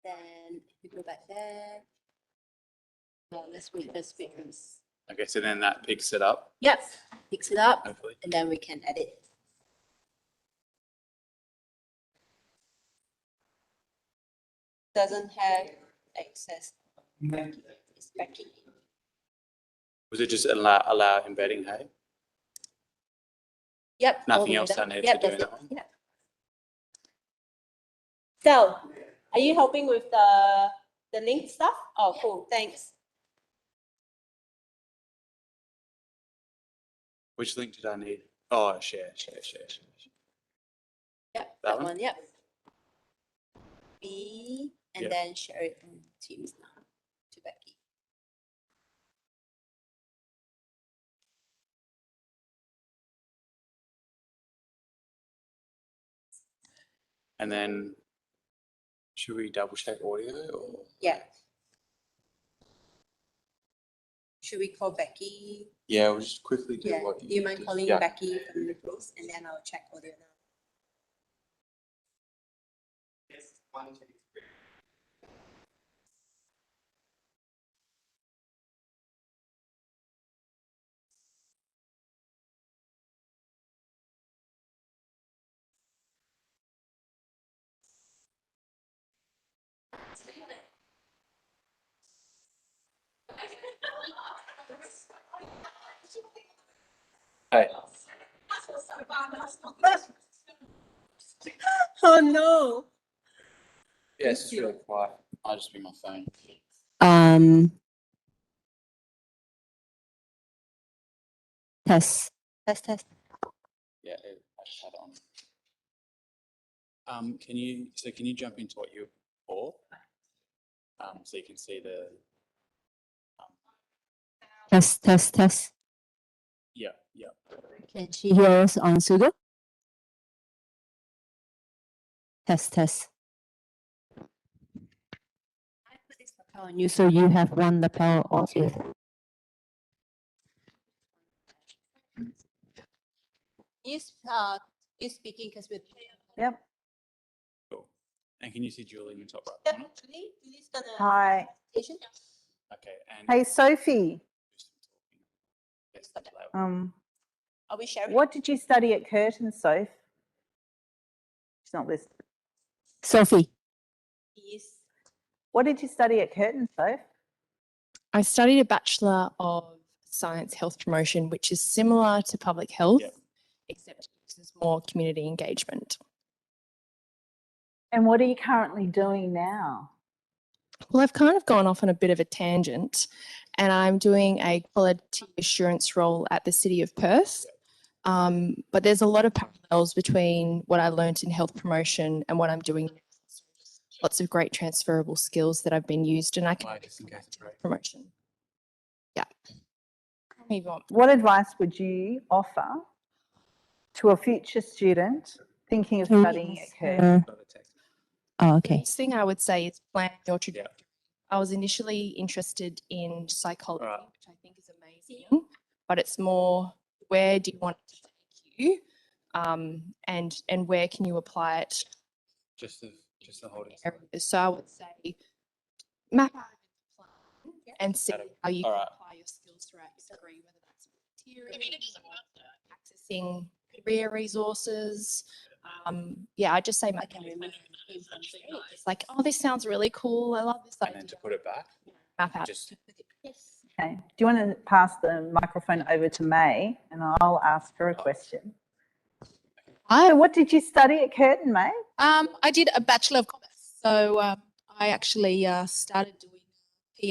Then if you go back there. Well, let's read the speakers. Okay, so then that picks it up, Yep, picks it up hopefully. and then we can edit. Doesn't have access. It's Becky. Was it just allow embedding, hey? Yep. all Nothing the way else I down. need Yep, to do that's in that it. one? Yep. So, are you helping with the link stuff? Oh, cool, thanks. Which link did I need? Oh, share. Yep, That one? one, yep. B, and Yep. then share it on Teams now to Becky. And then should we double check audio or? Yeah. Should we call Becky? Yeah, we'll just quickly do Yeah, what do you mind did. calling Yeah. Becky from the post and then I'll check audio now. Hey. Oh no. Yeah, it's just really quiet. I'll just be my phone. Test. Yeah, I just had it on. Can you jump into what you for? So you can see the. Test. Yeah. Can she hear us on Sudo? Test. I put this lapel on You so you have one lapel off you. You speaking because we're. Yep. Cool. And can you see Julie in the top right Yep, corner? Julie's gonna. Hi. Presentation. Okay. And. Hey, Sophie, Yes, that's loud. Are we sharing? what did you study at Curtin, Soph? She's not listening. Sophie, Yes. What did you study at Curtin, Soph? I studied a Bachelor of Science Health Promotion, which is similar to public health, Yep. except this is more community engagement. And what are you currently doing now? Well, I've kind of gone off on a bit of a tangent, and I'm doing a quality assurance role at the City of Perth. But there's a lot of parallels between what I learnt in health promotion and what I'm doing now. Lots of great transferable skills that I've been used, and I can Why, just in case it's right. promotion. Yeah. Move on. What advice would you offer to a future student thinking of studying at Curtin? Got a text. Oh, The okay. next thing I would say is plan your trajectory. I was initially interested in psychology, Right. which I think is amazing, but it's more where do you want it to take you, and where can you apply it? Just the holding. Areas. So I would say map out a plan and see how you can Alright. apply your skills throughout your degree, whether that's volunteering or accessing career resources. Yeah, I just say I can remember. it's like, oh, this sounds really cool. I love this And idea. then to put it back. Map out. Just Yes. Okay. Do you want to pass the microphone over to May and I'll ask her a question? So what did you study at Curtin, May? I did a Bachelor of Commerce. So I actually started doing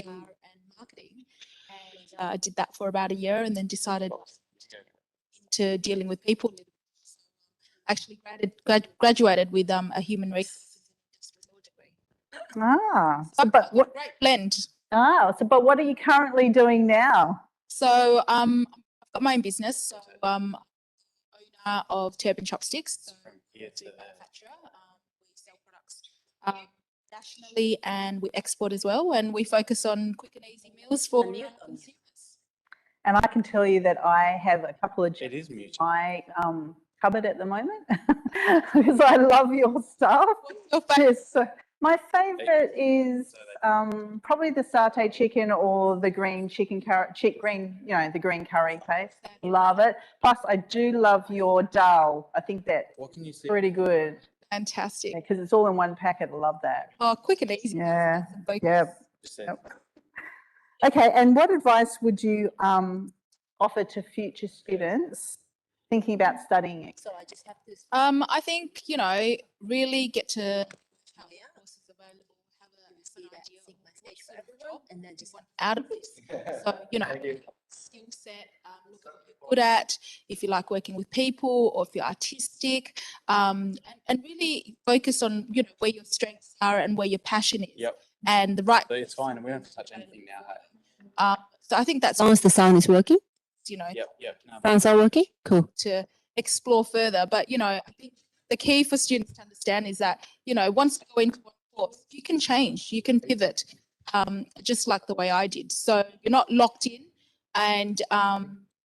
PR and marketing, and I did that for about a year and then decided to dealing with people. Actually graduated with a human resources and industrial degree. Ah, So so, but what? great blend. But what are you currently doing now? So I've got my own business. So I'm owner of Turpin Chopsticks. So here we to there. manufacture. We sell products nationally and we export as well. And we focus on quick and easy meals for consumers. And I can tell you that I have a couple of It is muted. in my cupboard at the moment because I love your stuff. Your favorite? Yes, so My favourite is probably the satay chicken or the green chicken curry, the green curry paste. Love it. Plus, I do love your dal. I think that's What can you see? pretty good Fantastic. because it's all in one packet. I love that. Oh, quick and easy. Yeah, That's the focus. yeah. Just say- Yep. Okay, and what advice would you offer to future students thinking about studying it? So I just have to. I think, really get to how the courses available, have an idea of what sort of job And then you just. want out of this. So, skill set, look at what you're good at, if you like working with people or if you're artistic, and really focus on, where your strengths are and where your passion is. Yep. And the right. So it's fine, and we don't have to touch anything now. Hey? So I think that's, As long as the sound is working, Yep, yep. No, sounds are working, cool. to explore further. But, I think the key for students to understand is that, once you go into one course, you can change, you can pivot, just like the way I did. So you're not locked in, and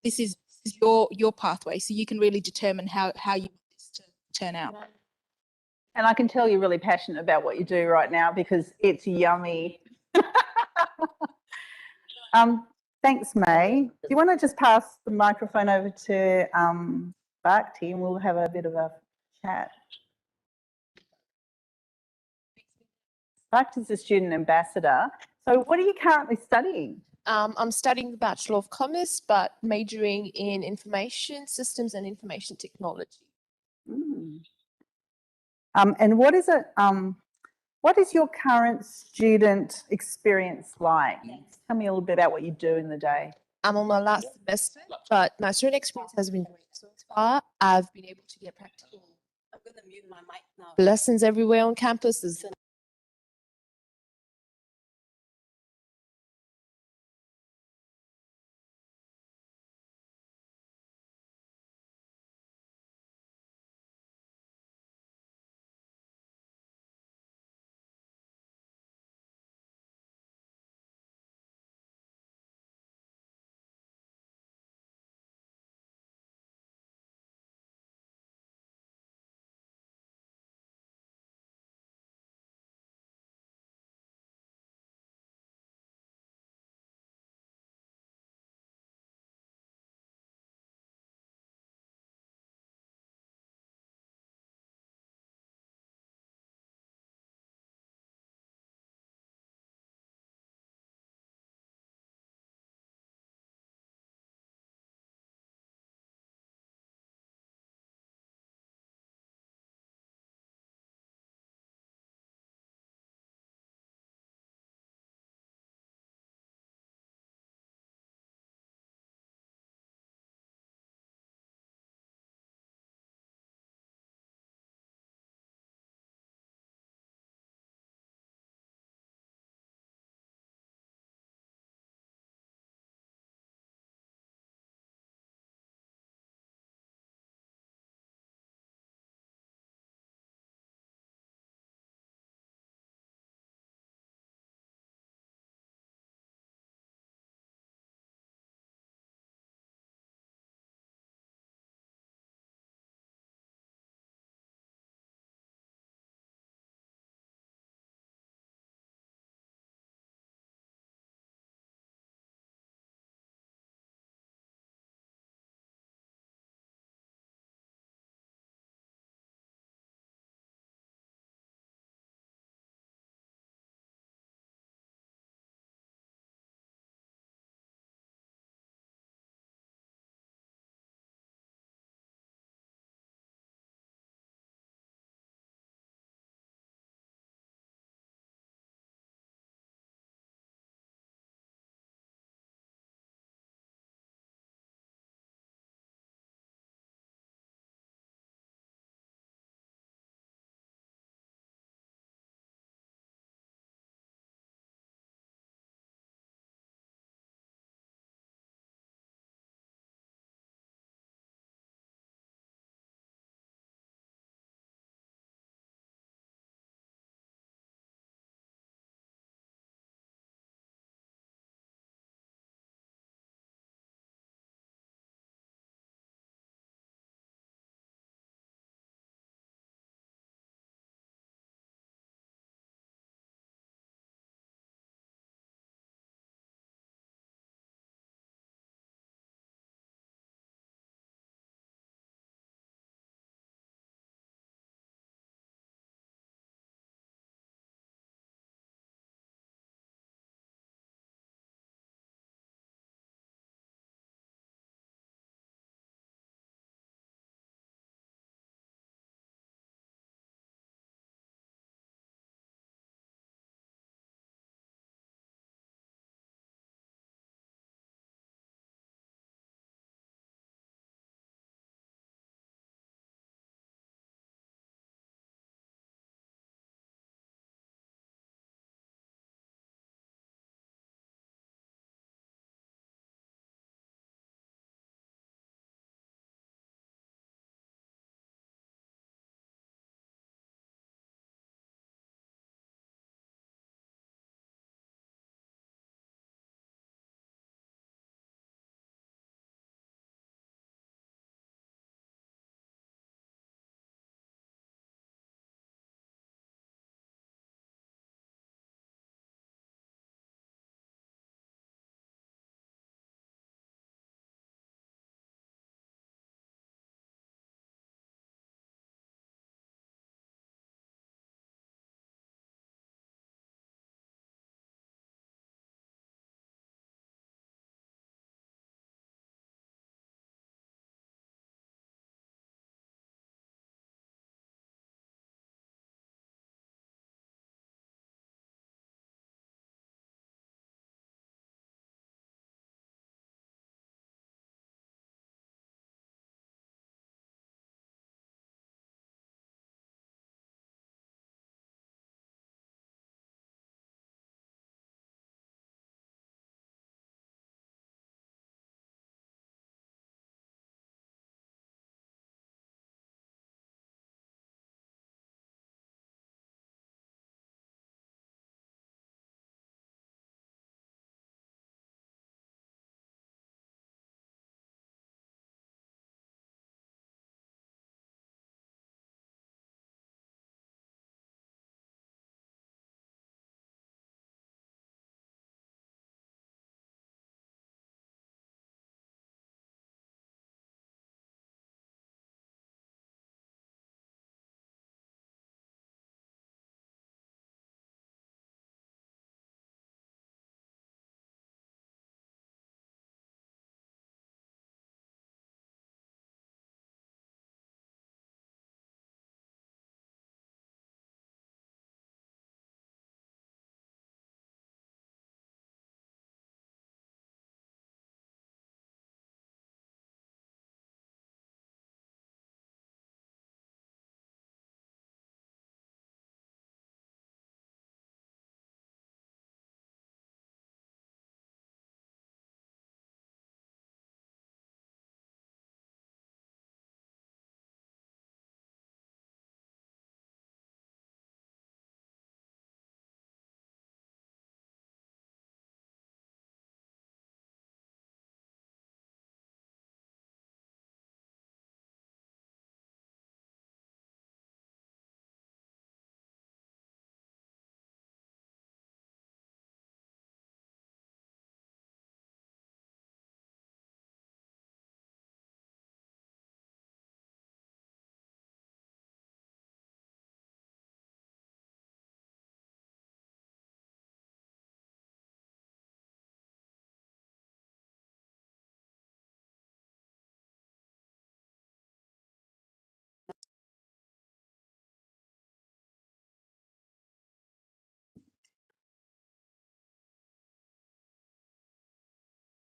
this is your pathway. So you can really determine how you want this to turn out. And I can tell you're really passionate about what you do right now because it's yummy. Thanks, May. Do you want to just pass the microphone over to Bhakti and we'll have a bit of a chat? Bhakti's a student ambassador. So what are you currently studying? I'm studying the Bachelor of Commerce, but majoring in information systems and information technology. Mm. And what is it? What is your current student experience like? Tell me a little bit about what you do in the day. I'm on my last semester, but my student experience has been great so far. I've been able to get practical I'm gonna mute my mic now. lessons everywhere on campus. There's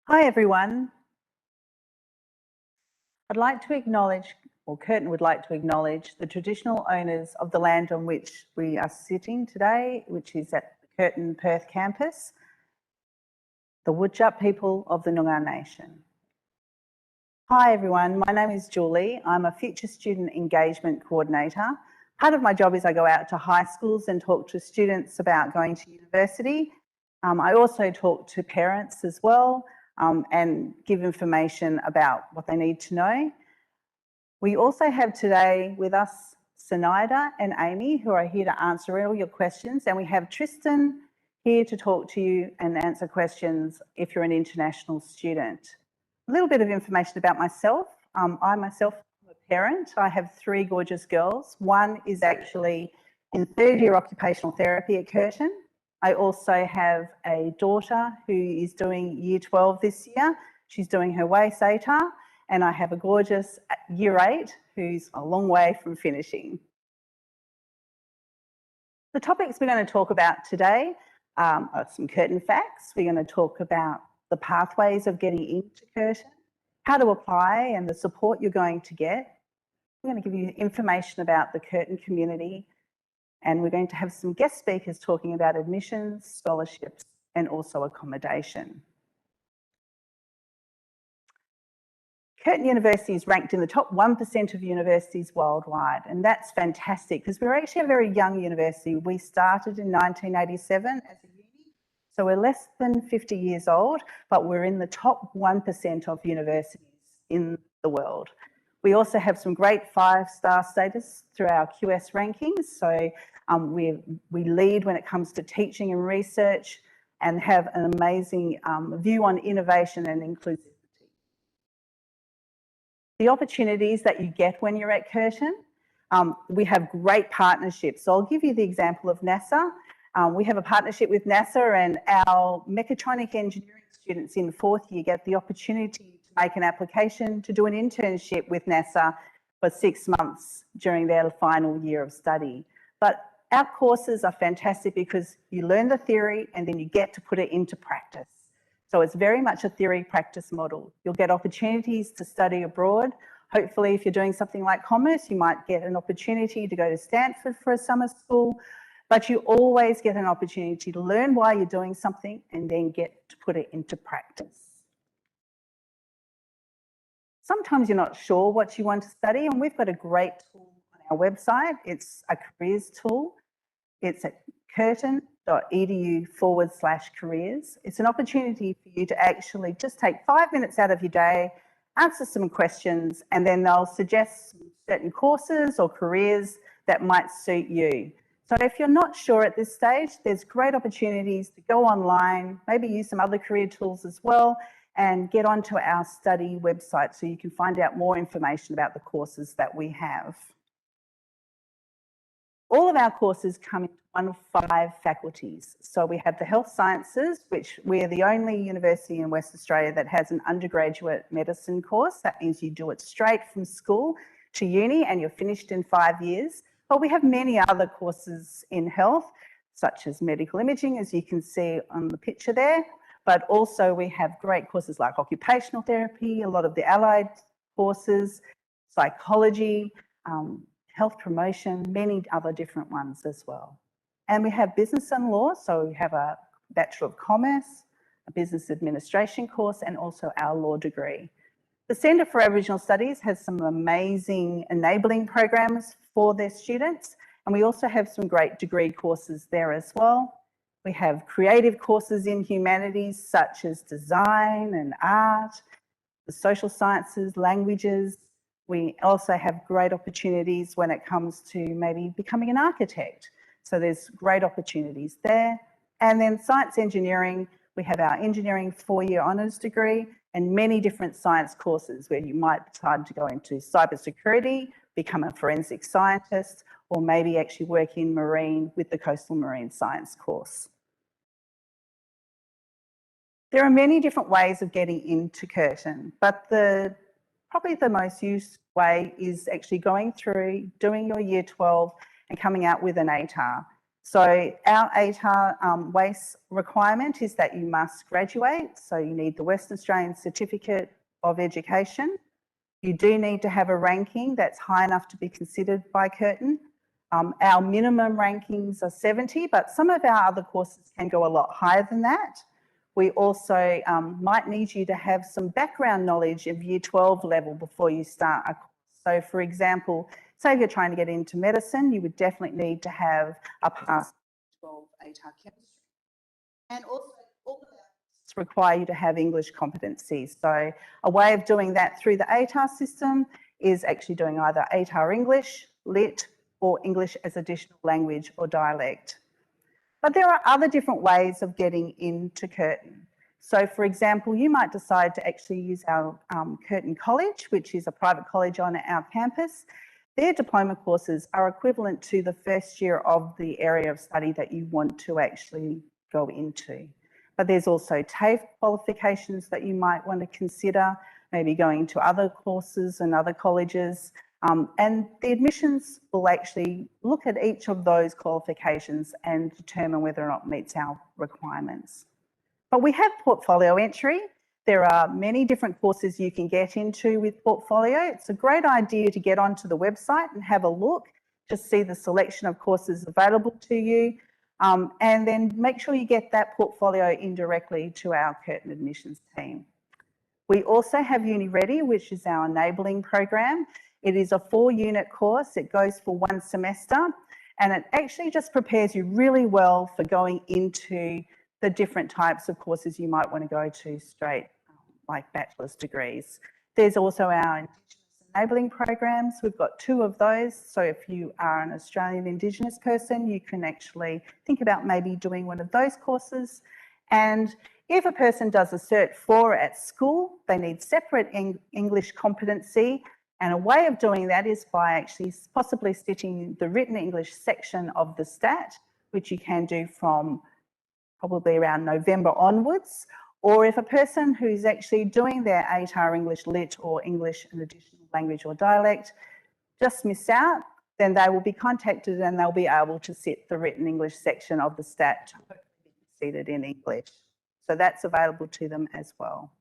Hi everyone. I'd like to acknowledge, or Curtin would like to acknowledge, the traditional owners of the land on which we are sitting today, which is at the Curtin Perth campus, the Whadjuk people of the Noongar Nation. Hi everyone, my name is Julie. I'm a Future Student Engagement Coordinator. Part of my job is I go out to high schools and talk to students about going to university. I also talk to parents as well and give information about what they need to know. We also have today with us Sinaida and Amy, who are here to answer all your questions, and we have Tristan here to talk to you and answer questions if you're an international student. A little bit of information about myself. I myself am a parent. I have 3 gorgeous girls. One is actually in 3rd year occupational therapy at Curtin. I also have a daughter who is doing year 12 this year. She's doing her WACE ATAR, and I have a gorgeous year 8 who's a long way from finishing. The topics we're going to talk about today are some Curtin facts. We're going to talk about the pathways of getting into Curtin, how to apply and the support you're going to get. We're going to give you information about the Curtin community, and we're going to have some guest speakers talking about admissions, scholarships, and also accommodation. Curtin University is ranked in the top 1% of universities worldwide, and that's fantastic because we're actually a very young university. We started in 1987 as a uni, so we're less than 50 years old, but we're in the top 1% of universities in the world. We also have some great 5-star status through our QS rankings, so we lead when it comes to teaching and research and have an amazing view on innovation and inclusivity. The opportunities that you get when you're at Curtin, we have great partnerships. So I'll give you the example of NASA. We have a partnership with NASA, and our mechatronic engineering students in 4th year get the opportunity to make an application to do an internship with NASA for 6 months during their final year of study. But our courses are fantastic because you learn the theory and then you get to put it into practice. So it's very much a theory practice model. You'll get opportunities to study abroad. Hopefully, if you're doing something like commerce, you might get an opportunity to go to Stanford for a summer school, but you always get an opportunity to learn why you're doing something and then get to put it into practice. Sometimes you're not sure what you want to study, and we've got a great tool on our website. It's a careers tool. It's at curtin.edu/careers. It's an opportunity for you to actually just take 5 minutes out of your day, answer some questions, and then they'll suggest certain courses or careers that might suit you. So if you're not sure at this stage, there's great opportunities to go online, maybe use some other career tools as well, and get onto our study website so you can find out more information about the courses that we have. All of our courses come in one of 5 faculties. So we have the health sciences, which we're the only university in West Australia that has an undergraduate medicine course. That means you do it straight from school to uni and you're finished in 5 years. But we have many other courses in health, such as medical imaging, as you can see on the picture there. But also we have great courses like occupational therapy, a lot of the allied courses, psychology, health promotion, many other different ones as well. And we have business and law, so we have a Bachelor of Commerce, a business administration course, and also our law degree. The Centre for Aboriginal Studies has some amazing enabling programs for their students, and we also have some great degree courses there as well. We have creative courses in humanities such as design and art, the social sciences, languages. We also have great opportunities when it comes to maybe becoming an architect. So there's great opportunities there. And then science engineering, we have our engineering 4-year honours degree and many different science courses where you might decide to go into cybersecurity, become a forensic scientist, or maybe actually work in marine with the Coastal Marine Science course. There are many different ways of getting into Curtin, but probably the most used way is actually going through, doing your year 12 and coming out with an ATAR. So our ATAR WACE requirement is that you must graduate. So you need the Western Australian Certificate of Education. You do need to have a ranking that's high enough to be considered by Curtin. Our minimum rankings are 70, but some of our other courses can go a lot higher than that. We also might need you to have some background knowledge of Year 12 level before you start a course. So for example, say if you're trying to get into medicine, you would definitely need to have a past 12 ATAR chemistry. And also all of our courses require you to have English competencies. So a way of doing that through the ATAR system is actually doing either ATAR English, Lit, or English as additional language or dialect. But there are other different ways of getting into Curtin. So for example, you might decide to actually use our Curtin College, which is a private college on our campus. Their diploma courses are equivalent to the first year of the area of study that you want to actually go into. But there's also TAFE qualifications that you might want to consider, maybe going to other courses and other colleges. And the admissions will actually look at each of those qualifications and determine whether or not it meets our requirements. But we have portfolio entry. There are many different courses you can get into with portfolio. It's a great idea to get onto the website and have a look, to see the selection of courses available to you, and then make sure you get that portfolio in directly to our Curtin admissions team. We also have UniReady, which is our enabling program. It is a 4-unit course. It goes for 1 semester, and it actually just prepares you really well for going into the different types of courses you might want to go to straight, like bachelor's degrees. There's also our Indigenous enabling programs. We've got 2 of those. So if you are an Australian Indigenous person, you can actually think about maybe doing one of those courses. And if a person does a Cert 4 at school, they need separate English competency. And a way of doing that is by actually possibly sitting the written English section of the STAT, which you can do from probably around November onwards. Or if a person who's actually doing their ATAR English Lit or English an additional language or dialect just miss out, then they will be contacted and they'll be able to sit the written English section of the STAT to hopefully be seated in English. So that's available to them as well.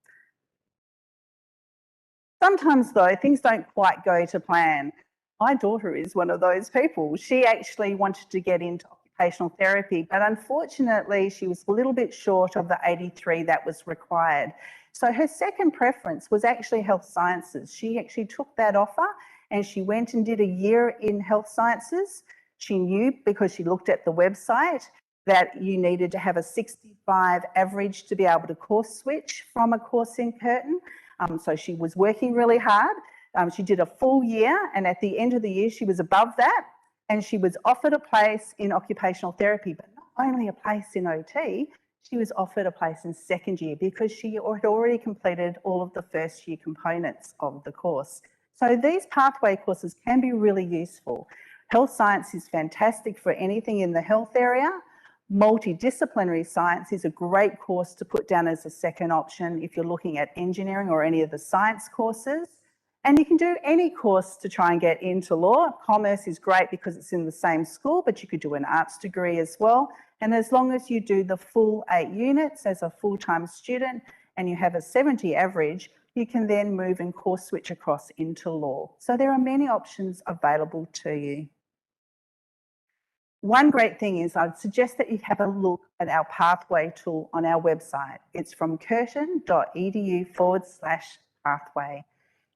Sometimes though, things don't quite go to plan. My daughter is one of those people. She actually wanted to get into occupational therapy, but unfortunately she was a little bit short of the 83 that was required. So her second preference was actually health sciences. She actually took that offer and she went and did a year in health sciences. She knew, because she looked at the website, that you needed to have a 65 average to be able to course switch from a course in Curtin. So she was working really hard. She did a full year, and at the end of the year she was above that, and she was offered a place in occupational therapy, but not only a place in OT, she was offered a place in second year because she had already completed all of the first year components of the course. So these pathway courses can be really useful. Health science is fantastic for anything in the health area. Multidisciplinary science is a great course to put down as a second option if you're looking at engineering or any of the science courses. And you can do any course to try and get into law. Commerce is great because it's in the same school, but you could do an arts degree as well. And as long as you do the full 8 units as a full-time student and you have a 70 average, you can then move and course switch across into law. So there are many options available to you. One great thing is I'd suggest that you have a look at our pathway tool on our website. It's from curtin.edu/pathway.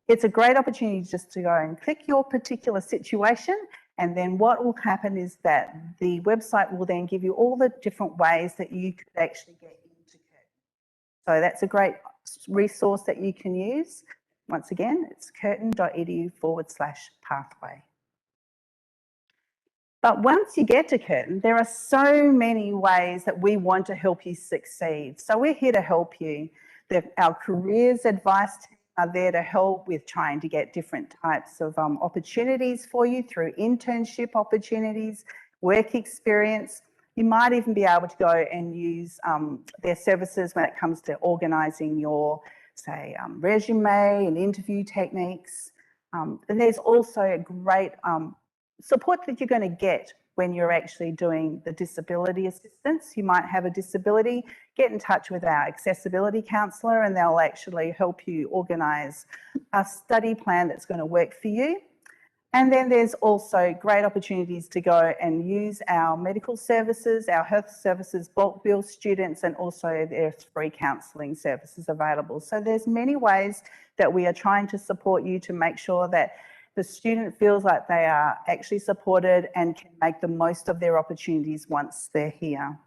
It's a great opportunity just to go and click your particular situation, and then what will happen is that the website will then give you all the different ways that you could actually get into Curtin. So that's a great resource that you can use. Once again, it's curtin.edu/pathway. But once you get to Curtin, there are so many ways that we want to help you succeed. So we're here to help you. Our careers advice team are there to help with trying to get different types of opportunities for you through internship opportunities, work experience. You might even be able to go and use their services when it comes to organising your, say, resume and interview techniques. And there's also a great support that you're going to get when you're actually doing the disability assistance. You might have a disability, get in touch with our accessibility counsellor and they'll actually help you organise a study plan that's going to work for you. And then there's also great opportunities to go and use our medical services, our health services, bulk bill students, and also there's free counselling services available. So there's many ways that we are trying to support you to make sure that the student feels like they are actually supported and can make the most of their opportunities once they're here.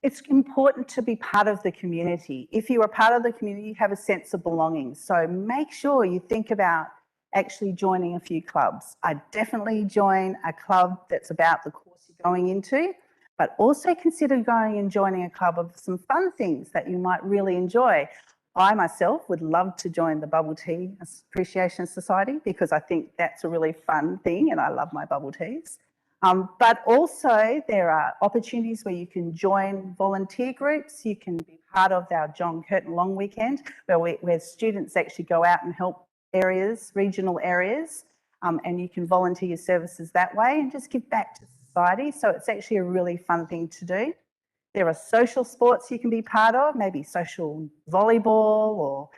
It's important to be part of the community. If you are part of the community, you have a sense of belonging. So make sure you think about actually joining a few clubs. I definitely join a club that's about the course you're going into, but also consider going and joining a club of some fun things that you might really enjoy. I myself would love to join the Bubble Tea Appreciation Society because I think that's a really fun thing and I love my bubble teas. But also there are opportunities where you can join volunteer groups. You can be part of our John Curtin Long Weekend where students actually go out and help areas, regional areas, and you can volunteer your services that way and just give back to society. So it's actually a really fun thing to do. There are social sports you can be part of, maybe social volleyball or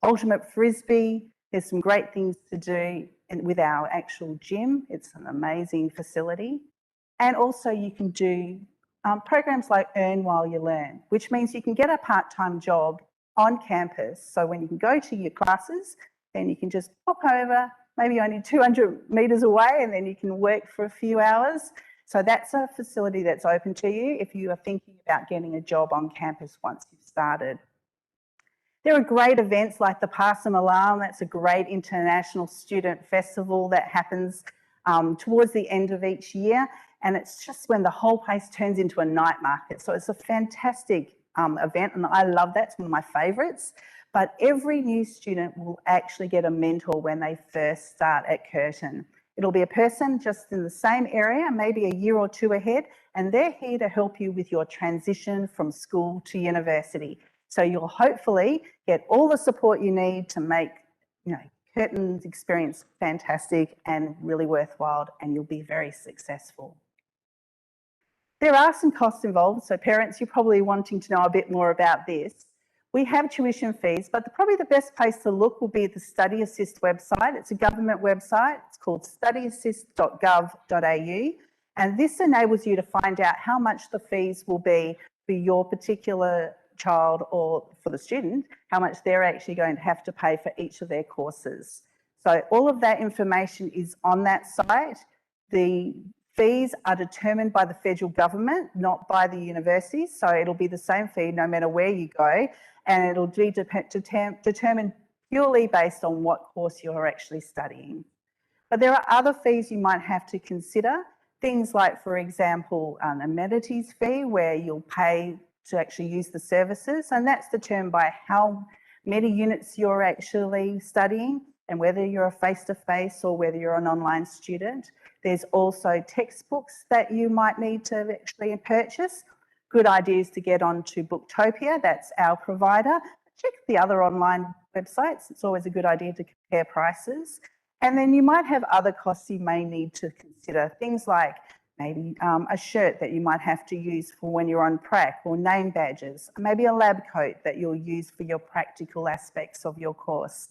ultimate frisbee. There's some great things to do with our actual gym. It's an amazing facility. And also you can do programs like Earn While You Learn, which means you can get a part-time job on campus. So when you can go to your classes, then you can just pop over, maybe only 200 metres away, and then you can work for a few hours. So that's a facility that's open to you if you are thinking about getting a job on campus once you've started. There are great events like the Parsum Alarm. That's a great international student festival that happens towards the end of each year. And it's just when the whole place turns into a night market. So it's a fantastic event and I love that. It's one of my favourites. But every new student will actually get a mentor when they first start at Curtin. It'll be a person just in the same area, maybe a year or two ahead, and they're here to help you with your transition from school to university. So you'll hopefully get all the support you need to make, Curtin's experience fantastic and really worthwhile, and you'll be very successful. There are some costs involved, so parents, you're probably wanting to know a bit more about this. We have tuition fees, but probably the best place to look will be at the Study Assist website. It's a government website. It's called studyassist.gov.au. And this enables you to find out how much the fees will be for your particular child or for the student, how much they're actually going to have to pay for each of their courses. So all of that information is on that site. The fees are determined by the federal government, not by the universities. So it'll be the same fee no matter where you go. And it'll be determined purely based on what course you're actually studying. But there are other fees you might have to consider. Things like, for example, an amenities fee where you'll pay to actually use the services. And that's determined by how many units you're actually studying and whether you're a face-to-face or whether you're an online student. There's also textbooks that you might need to actually purchase. Good ideas to get onto Booktopia, that's our provider. Check the other online websites. It's always a good idea to compare prices. And then you might have other costs you may need to consider. Things like maybe a shirt that you might have to use for when you're on prac, or name badges, maybe a lab coat that you'll use for your practical aspects of your course.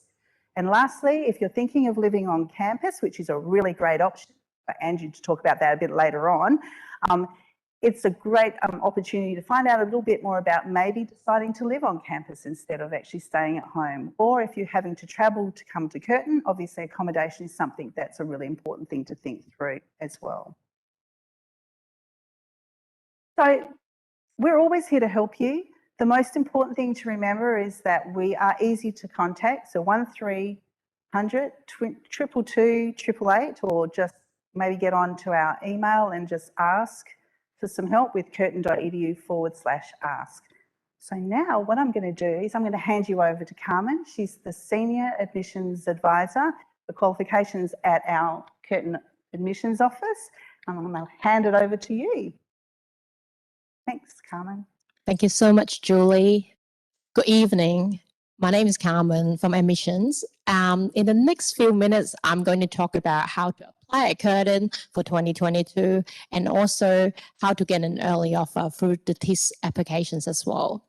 And lastly, if you're thinking of living on campus, which is a really great option, for Andrew to talk about that a bit later on, it's a great opportunity to find out a little bit more about maybe deciding to live on campus instead of actually staying at home. Or if you're having to travel to come to Curtin, obviously accommodation is something that's a really important thing to think through as well. So we're always here to help you. The most important thing to remember is that we are easy to contact. So 1300 222 888, or just maybe get on to our email and just ask for some help with curtin.edu/ask. So now what I'm going to do is I'm going to hand you over to Carmen. She's the Senior Admissions Advisor for qualifications at our Curtin Admissions Office. I'm going to hand it over to you. Thanks, Carmen. Thank you so much, Julie. Good evening. My name is Carmen from Admissions. In the next few minutes, I'm going to talk about how to apply apply at Curtin for 2022, and also how to get an early offer through the TIS applications as well.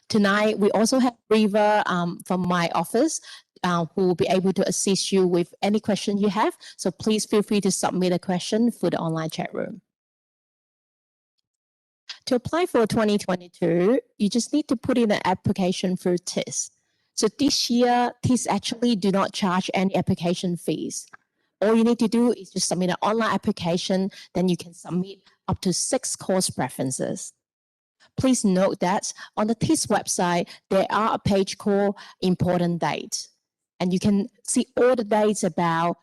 Tonight, we also have Riva from my office who will be able to assist you with any question you have. So please feel free to submit a question through the online chat room. To apply for 2022, you just need to put in an application through TIS. So this year, TIS actually do not charge any application fees. All you need to do is just submit an online application, then you can submit up to 6 course preferences. Please note that on the TIS website, there are a page called Important Dates. And you can see all the dates about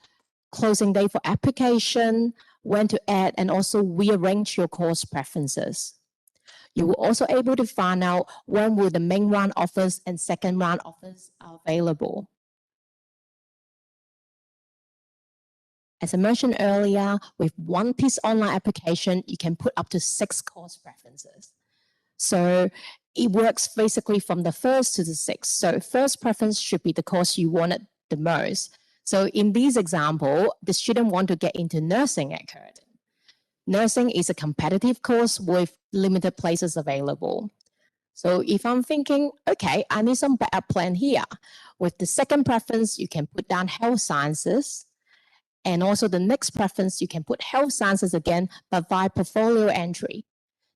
closing date for application, when to add, and also rearrange your course preferences. You will also able to find out when will the main round offers and second round offers are available. As I mentioned earlier, with one TIS online application, you can put up to 6 course preferences. So it works basically from the 1st to the 6th. So first preference should be the course you wanted the most. So in this example, the student want to get into nursing at Curtin. Nursing is a competitive course with limited places available. So if I'm thinking, okay, I need some backup plan here. With the second preference, you can put down health sciences. And also the next preference, you can put health sciences again, but via portfolio entry.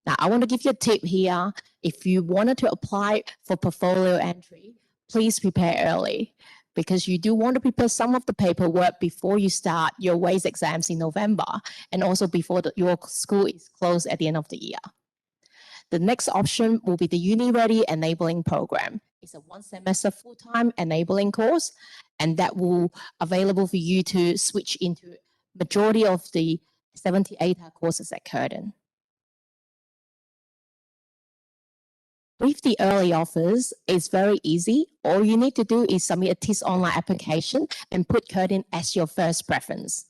Now, I want to give you a tip here. If you wanted to apply for portfolio entry, please prepare early because you do want to prepare some of the paperwork before you start your WAIS exams in November and also before your school is closed at the end of the year. The next option will be the Uni-Ready Enabling Program. It's a 1 semester full-time enabling course, and that will available for you to switch into majority of the 78 courses at Curtin. With the early offers, it's very easy. All you need to do is submit a TIS online application and put Curtin as your first preference.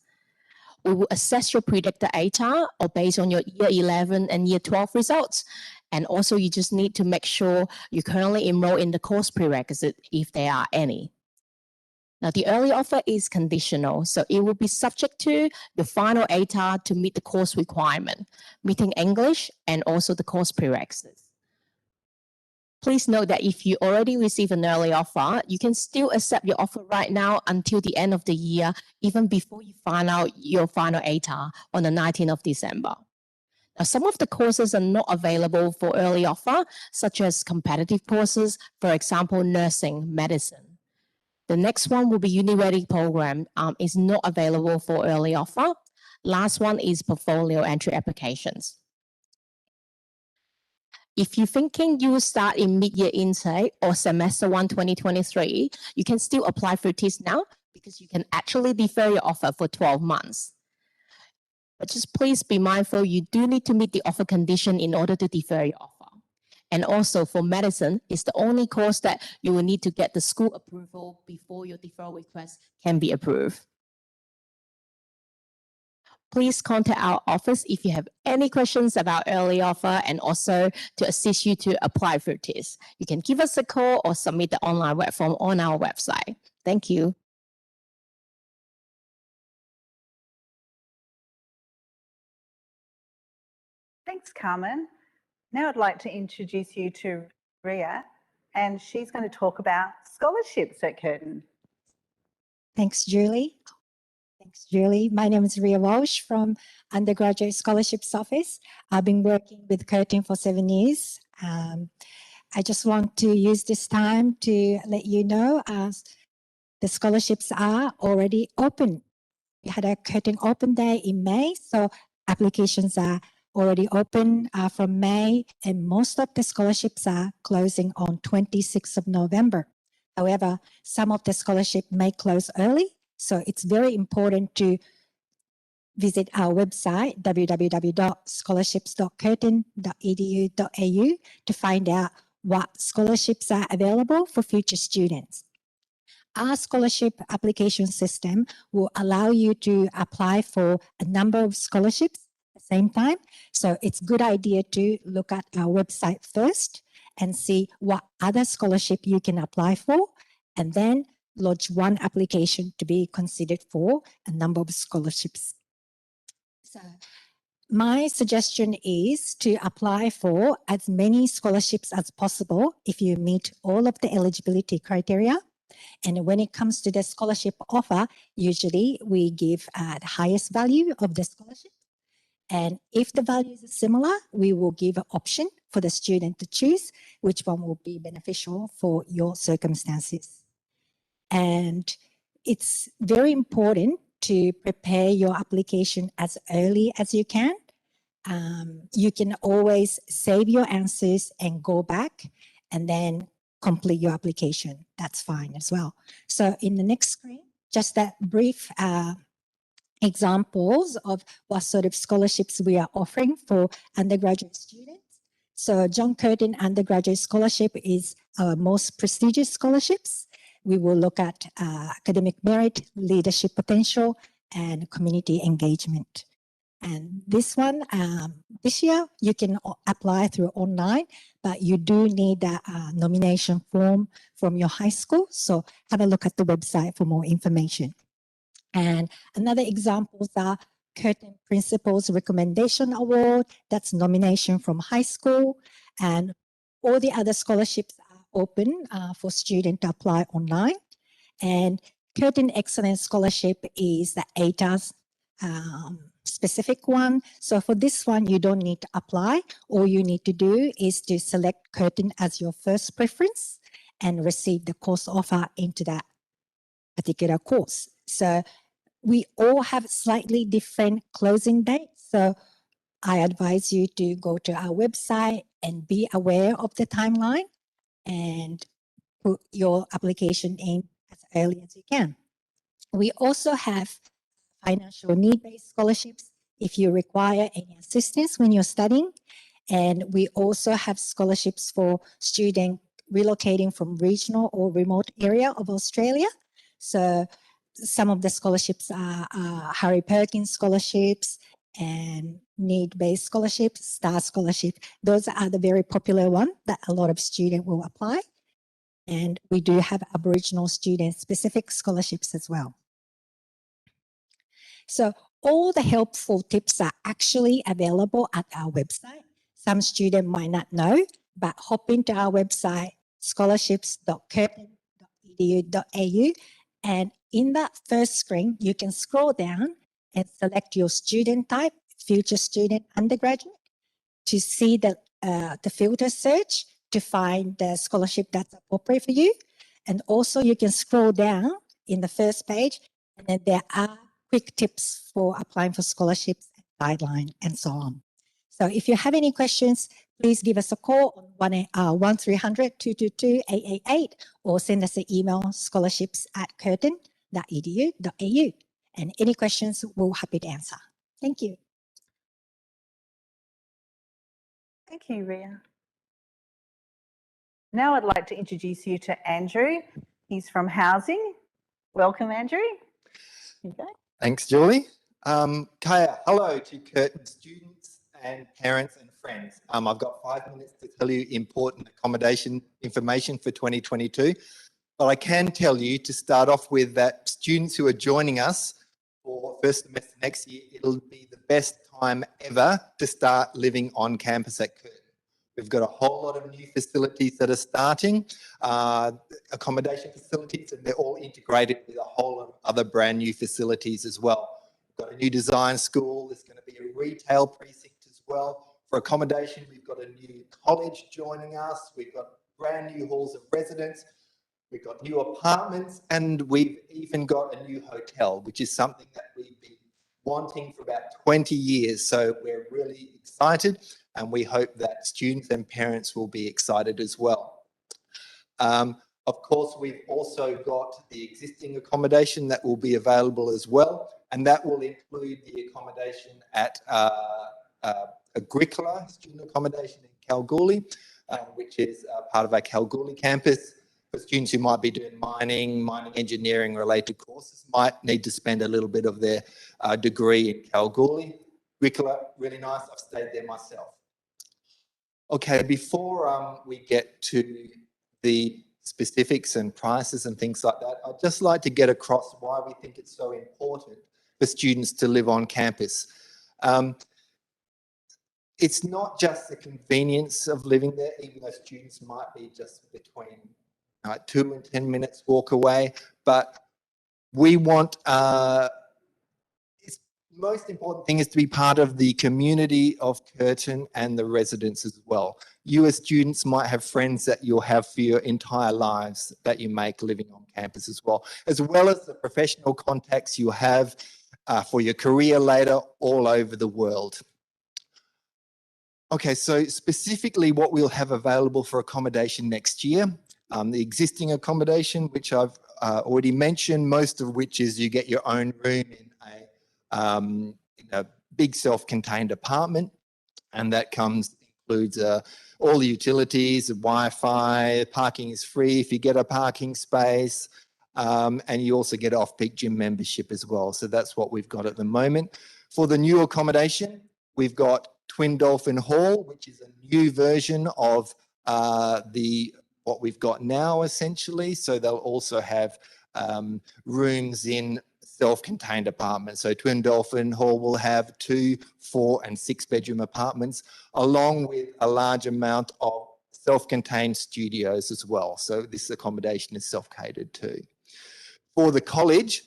We will assess your predicted ATAR or based on your year 11 and year 12 results. And also you just need to make sure you currently enroll in the course prerequisite if there are any. Now the early offer is conditional, so it will be subject to the final ATAR to meet the course requirement, meeting English and also the course prerequisites. Please note that if you already receive an early offer, you can still accept your offer right now until the end of the year, even before you find out your final ATAR on the 19th of December. Now, some of the courses are not available for early offer, such as competitive courses, for example, nursing, medicine. The next one will be Uni-Ready program, is not available for early offer. Last one is portfolio entry applications. If you're thinking you will start in mid-year intake or semester 1 2023, you can still apply for TIS now because you can actually defer your offer for 12 months. But just please be mindful, you do need to meet the offer condition in order to defer your offer. And also for medicine, it's the only course that you will need to get the school approval before your deferral request can be approved. Please contact our office if you have any questions about early offer and also to assist you to apply for TIS. You can give us a call or submit the online web form on our website. Thank you. Thanks, Carmen. Now I'd like to introduce you to Ria, and she's going to talk about scholarships at Curtin. Thanks, Julie. Thanks, Julie. My name is Ria Walsh from Undergraduate Scholarships Office. I've been working with Curtin for 7 years. I just want to use this time to let you know the scholarships are already open. We had a Curtin Open Day in May, so applications are already open from May, and most of the scholarships are closing on 26th of November. However, some of the scholarship may close early, so it's very important to visit our website, www.scholarships.curtin.edu.au, to find out what scholarships are available for future students. Our scholarship application system will allow you to apply for a number of scholarships at the same time. So it's a good idea to look at our website first and see what other scholarship you can apply for, and then lodge one application to be considered for a number of scholarships So my suggestion is to apply for as many scholarships as possible if you meet all of the eligibility criteria. And when it comes to the scholarship offer, usually we give the highest value of the scholarship. And if the values are similar, we will give an option for the student to choose which one will be beneficial for your circumstances. And it's very important to prepare your application as early as you can. You can always save your answers and go back and then complete your application. That's fine as well. So in the next screen, just that brief examples of what sort of scholarships we are offering for undergraduate students. So John Curtin Undergraduate Scholarship is our most prestigious scholarships. We will look at academic merit, leadership potential, and community engagement. And this one, this year, you can apply through online, but you do need a nomination form from your high school. So have a look at the website for more information. And another examples are Curtin Principals Recommendation Award, that's nomination from high school, and all the other scholarships are open for students to apply online. And Curtin Excellence Scholarship is the ATAS specific one. So for this one, you don't need to apply. All you need to do is to select Curtin as your first preference and receive the course offer into that particular course. So we all have slightly different closing dates. So I advise you to go to our website and be aware of the timeline and put your application in as early as you can. We also have financial need-based scholarships if you require any assistance when you're studying. And we also have scholarships for students relocating from regional or remote area of Australia. So some of the scholarships are Harry Perkins scholarships and need-based scholarships, STAR scholarship. Those are the very popular ones that a lot of students will apply. And we do have Aboriginal student-specific scholarships as well. So all the helpful tips are actually available at our website. Some students might not know, but hop into our website, scholarships.curtin.edu.au, and in that first screen, you can scroll down and select your student type, future student, undergraduate, to see the filter search to find the scholarship that's appropriate for you. And also you can scroll down in the first page, and then there are quick tips for applying for scholarships, guideline, and so on. So if you have any questions, please give us a call on 1300-222-888 or send us an email, scholarships@curtin.edu.au. And any questions, we're happy to answer. Thank you. Thank you, Ria. Now I'd like to introduce you to Andrew. He's from Housing. Welcome, Andrew. Okay. Thanks, Julie. Kaya, hello to Curtin students and parents and friends. I've got 5 minutes to tell you important accommodation information for 2022. But I can tell you to start off with that students who are joining us for first semester next year, it'll be the best time ever to start living on campus at Curtin. We've got a whole lot of new facilities that are starting, accommodation facilities, and they're all integrated with a whole lot of other brand new facilities as well. We've got a new design school. There's going to be a retail precinct as well. For accommodation, we've got a new college joining us. We've got brand new halls of residence. We've got new apartments, and we've even got a new hotel, which is something that we've been wanting for about 20 years. So we're really excited, and we hope that students and parents will be excited as well. Of course, we've also got the existing accommodation that will be available as well, and that will include the accommodation at Agricola student accommodation in Kalgoorlie, which is part of our Kalgoorlie campus. For students who might be doing mining engineering related courses, might need to spend a little bit of their degree in Kalgoorlie. Agricola, really nice. I've stayed there myself. Okay, before we get to the specifics and prices and things like that, I'd just like to get across why we think it's so important for students to live on campus. It's not just the convenience of living there, even though students might be just between 2 and 10 minutes walk away, but we want, most important thing is to be part of the community of Curtin and the residents as well. You as students might have friends that you'll have for your entire lives that you make living on campus as well as the professional contacts you have for your career later all over the world. Okay, so specifically what we'll have available for accommodation next year, the existing accommodation, which I've already mentioned, most of which is you get your own room in a big self-contained apartment, and that includes all the utilities, Wi-Fi, parking is free if you get a parking space, and you also get off-peak gym membership as well. So that's what we've got at the moment. For the new accommodation, we've got Twin Dolphin Hall, which is a new version of what we've got now essentially. So they'll also have rooms in self-contained apartments. So Twin Dolphin Hall will have 2, 4 and 6 bedroom apartments, along with a large amount of self-contained studios as well. So this accommodation is self-catered too. For the college,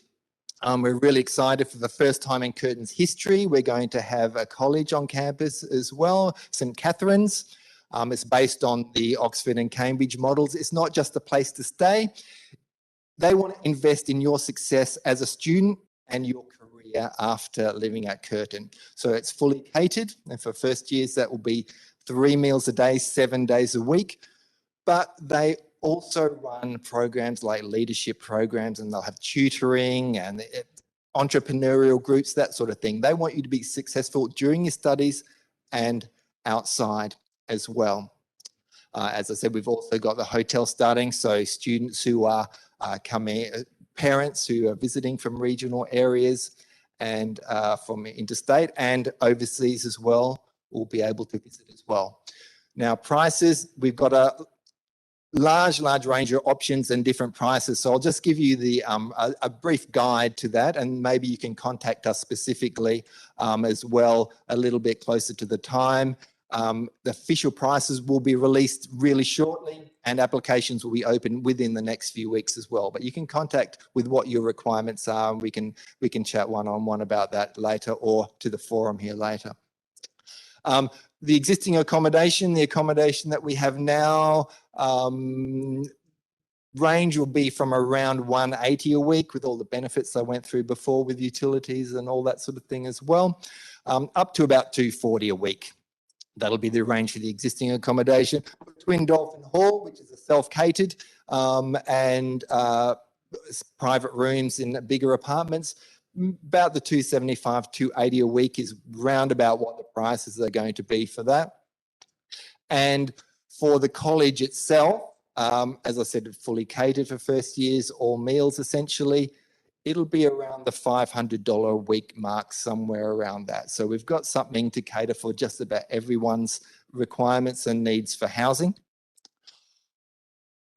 we're really excited. For the first time in Curtin's history, we're going to have a college on campus as well, St Catherine's. It's based on the Oxford and Cambridge models. It's not just a place to stay. They want to invest in your success as a student and your career after living at Curtin. So it's fully catered, and for first years that will be 3 meals a day, 7 days a week. But they also run programs like leadership programs, and they'll have tutoring and entrepreneurial groups, that sort of thing. They want you to be successful during your studies and outside as well. As I said, we've also got the hotel starting, so students who are parents who are visiting from regional areas and from interstate and overseas as well will be able to visit as well. Now, prices, we've got a large range of options and different prices. So I'll just give you a brief guide to that, and maybe you can contact us specifically as well a little bit closer to the time. The official prices will be released really shortly, and applications will be open within the next few weeks as well. But you can contact with what your requirements are, and we can chat one-on-one about that later, or to the forum here later. The existing accommodation, the accommodation that we have now, range will be from around 180 a week with all the benefits I went through before with utilities and all that sort of thing as well, up to about 240 a week. That'll be the range for the existing accommodation. Twin Dolphin Hall, which is a self-catered and private rooms in bigger apartments, about the 275, 280 a week is round about what the prices are going to be for that. And for the college itself, as I said, fully catered for first years, all meals essentially, it'll be around the $500 a week mark, somewhere around that. So we've got something to cater for just about everyone's requirements and needs for housing.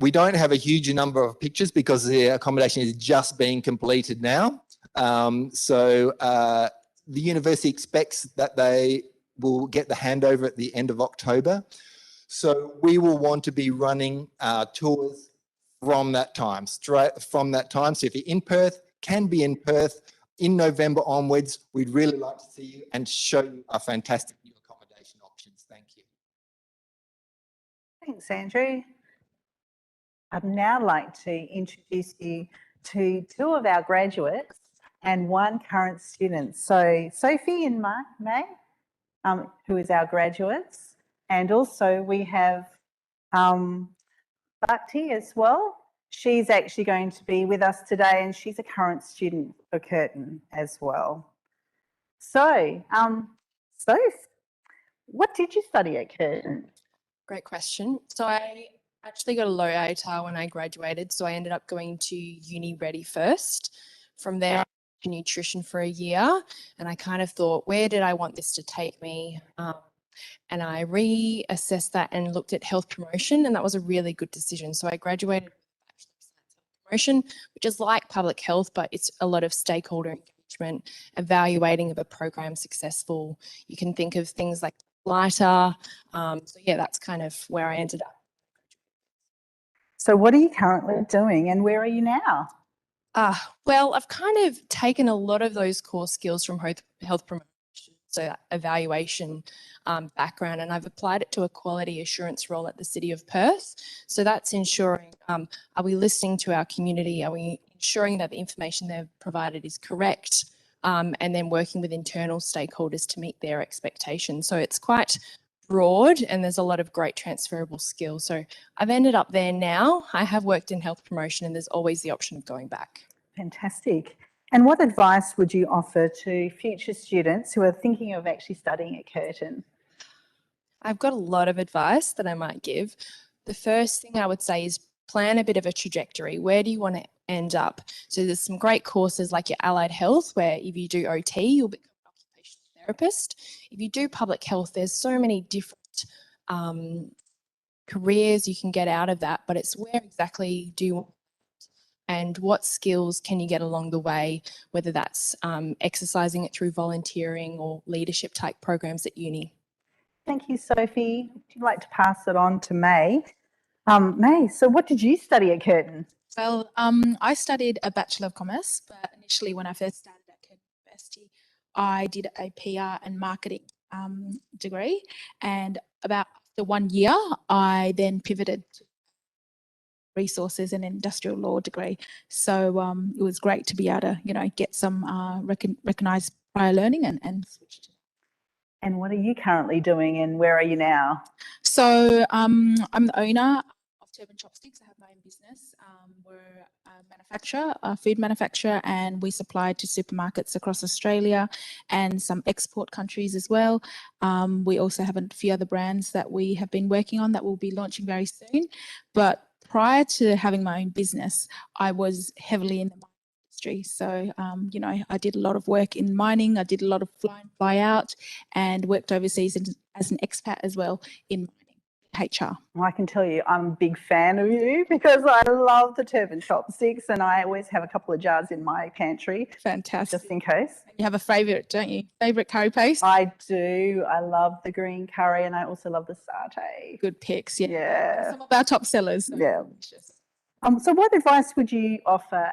We don't have a huge number of pictures because the accommodation is just being completed now. So the university expects that they will get the handover at the end of October. So we will want to be running tours from that time, straight from that time. So if you're in Perth, can be in Perth in November onwards, we'd really like to see you and show you our fantastic new accommodation options. Thank you. Thanks, Andrew. I'd now like to introduce you to 2 of our graduates and 1 current student. So Sophie and May, who is our graduates, and also we have Bhakti as well. She's actually going to be with us today, and she's a current student for Curtin as well. So, Soph, what did you study at Curtin? Great question. So I actually got a low ATAR when I graduated, so I ended up going to uni ready first. From there, I went to nutrition for a year, and I kind of thought, where did I want this to take me? And I reassessed that and looked at health promotion, and that was a really good decision. So I graduated with a Bachelor of Science Health Promotion, which is like public health, but it's a lot of stakeholder engagement management, evaluating if a program successful. You can think of things like lighter. So yeah, that's kind of where I ended up. So what are you currently doing and where are you now? Well, I've kind of taken a lot of those core skills from health promotion, so that evaluation background, and I've applied it to a quality assurance role at the City of Perth. So that's ensuring, are we listening to our community? Are we ensuring that the information they've provided is correct? And then working with internal stakeholders to meet their expectations. So it's quite broad and there's a lot of great transferable skills. So I've ended up there now. I have worked in health promotion and there's always the option of going back. Fantastic. And what advice would you offer to future students who are thinking of actually studying at Curtin? I've got a lot of advice that I might give. The first thing I would say is plan a bit of a trajectory. Where do you want to end up? So there's some great courses like your allied health, where if you do OT, you'll become an occupational therapist. If you do public health, there's so many different careers you can get out of that, but it's where exactly do you want and what skills can you get along the way, whether that's exercising it through volunteering or leadership type programs at uni. Thank you, Sophie. Would you like to pass it on to May? May, so what did you study at Curtin? Well, I studied a Bachelor of Commerce, but initially when I first started at Curtin University, I did a PR and marketing degree, and about after 1 year, I then pivoted to resources and industrial law degree. So it was great to be able to, get some recognised prior learning and switch to. And what are you currently doing and where are you now? So I'm the owner of Turban Chopsticks. I have my own business. We're a manufacturer, a food manufacturer, and we supply to supermarkets across Australia and some export countries as well. We also have a few other brands that we have been working on that we'll be launching very soon. But prior to having my own business, I was heavily in the mining industry. So, I did a lot of work in mining. I did a lot of fly in, fly out, and worked overseas as an expat as well in mining, HR. Well, I can tell you I'm a big fan of you because I love the Turban Chopsticks and I always have a couple of jars in my pantry. Fantastic. Just in case. You have a favourite, don't you? Favourite curry paste? I do. I love the green curry and I also love the satay. Good picks, yeah. Yeah. Some of our top sellers. So Yeah. delicious. So what advice would you offer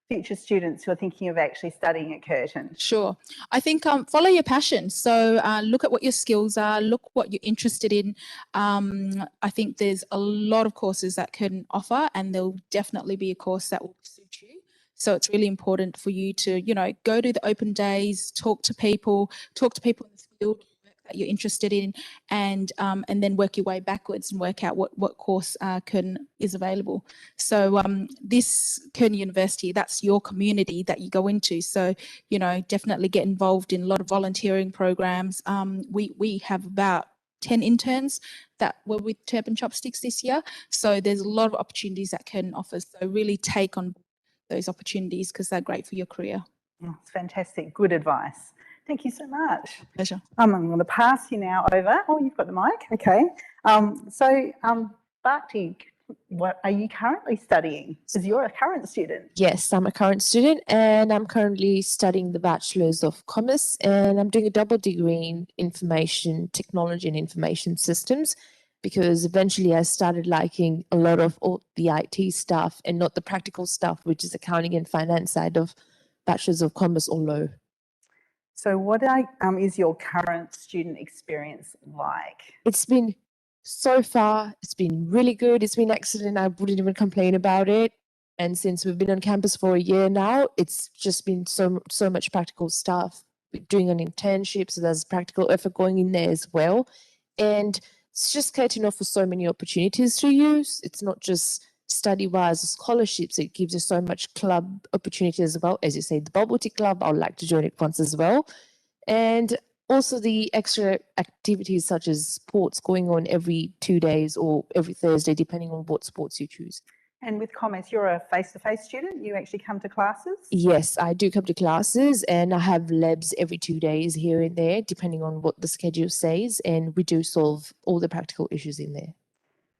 future students who are thinking of actually studying at Curtin? Sure. I think follow your passion. So look at what your skills are, look what you're interested in. I think there's a lot of courses that Curtin offer and there'll definitely be a course that will suit you. So it's really important for you to, go to the open days, talk to people in the field that you're interested in, and then work your way backwards and work out what course Curtin is available. So this Curtin University, that's your community that you go into. So, definitely get involved in a lot of volunteering programs. We have about 10 interns that were with Turban Chopsticks this year. So there's a lot of opportunities that Curtin offers. So really take on those opportunities because they're great for your career. Oh, it's fantastic. Good advice. Thank you so much. Pleasure. I'm going to pass you now over. Oh, you've got the mic. Okay. Bharti, what are you currently studying? Because you're a current student. Yes, I'm a current student and I'm currently studying the Bachelor's of Commerce and I'm doing a double degree in Information Technology and Information Systems because eventually I started liking a lot of all the IT stuff and not the practical stuff, which is accounting and finance side of Bachelor's of Commerce or law. So what is your current student experience like? It's been so far, it's been really good. It's been excellent. I wouldn't even complain about it. And since we've been on campus for a year now, it's just been so much practical stuff. We're doing an internship, so there's practical effort going in there as well. And it's just Curtin offers so many opportunities to use. It's not just study-wise or scholarships. It gives you so much club opportunity as well. As you say, the Bubble Tea Club, I would like to join it once as well. And also the extra activities such as sports going on every 2 days or every Thursday, depending on what sports you choose. And with Commerce, you're a face-to-face student? You actually come to classes? Yes, I do come to classes and I have labs every 2 days here and there, depending on what the schedule says. And we do solve all the practical issues in there.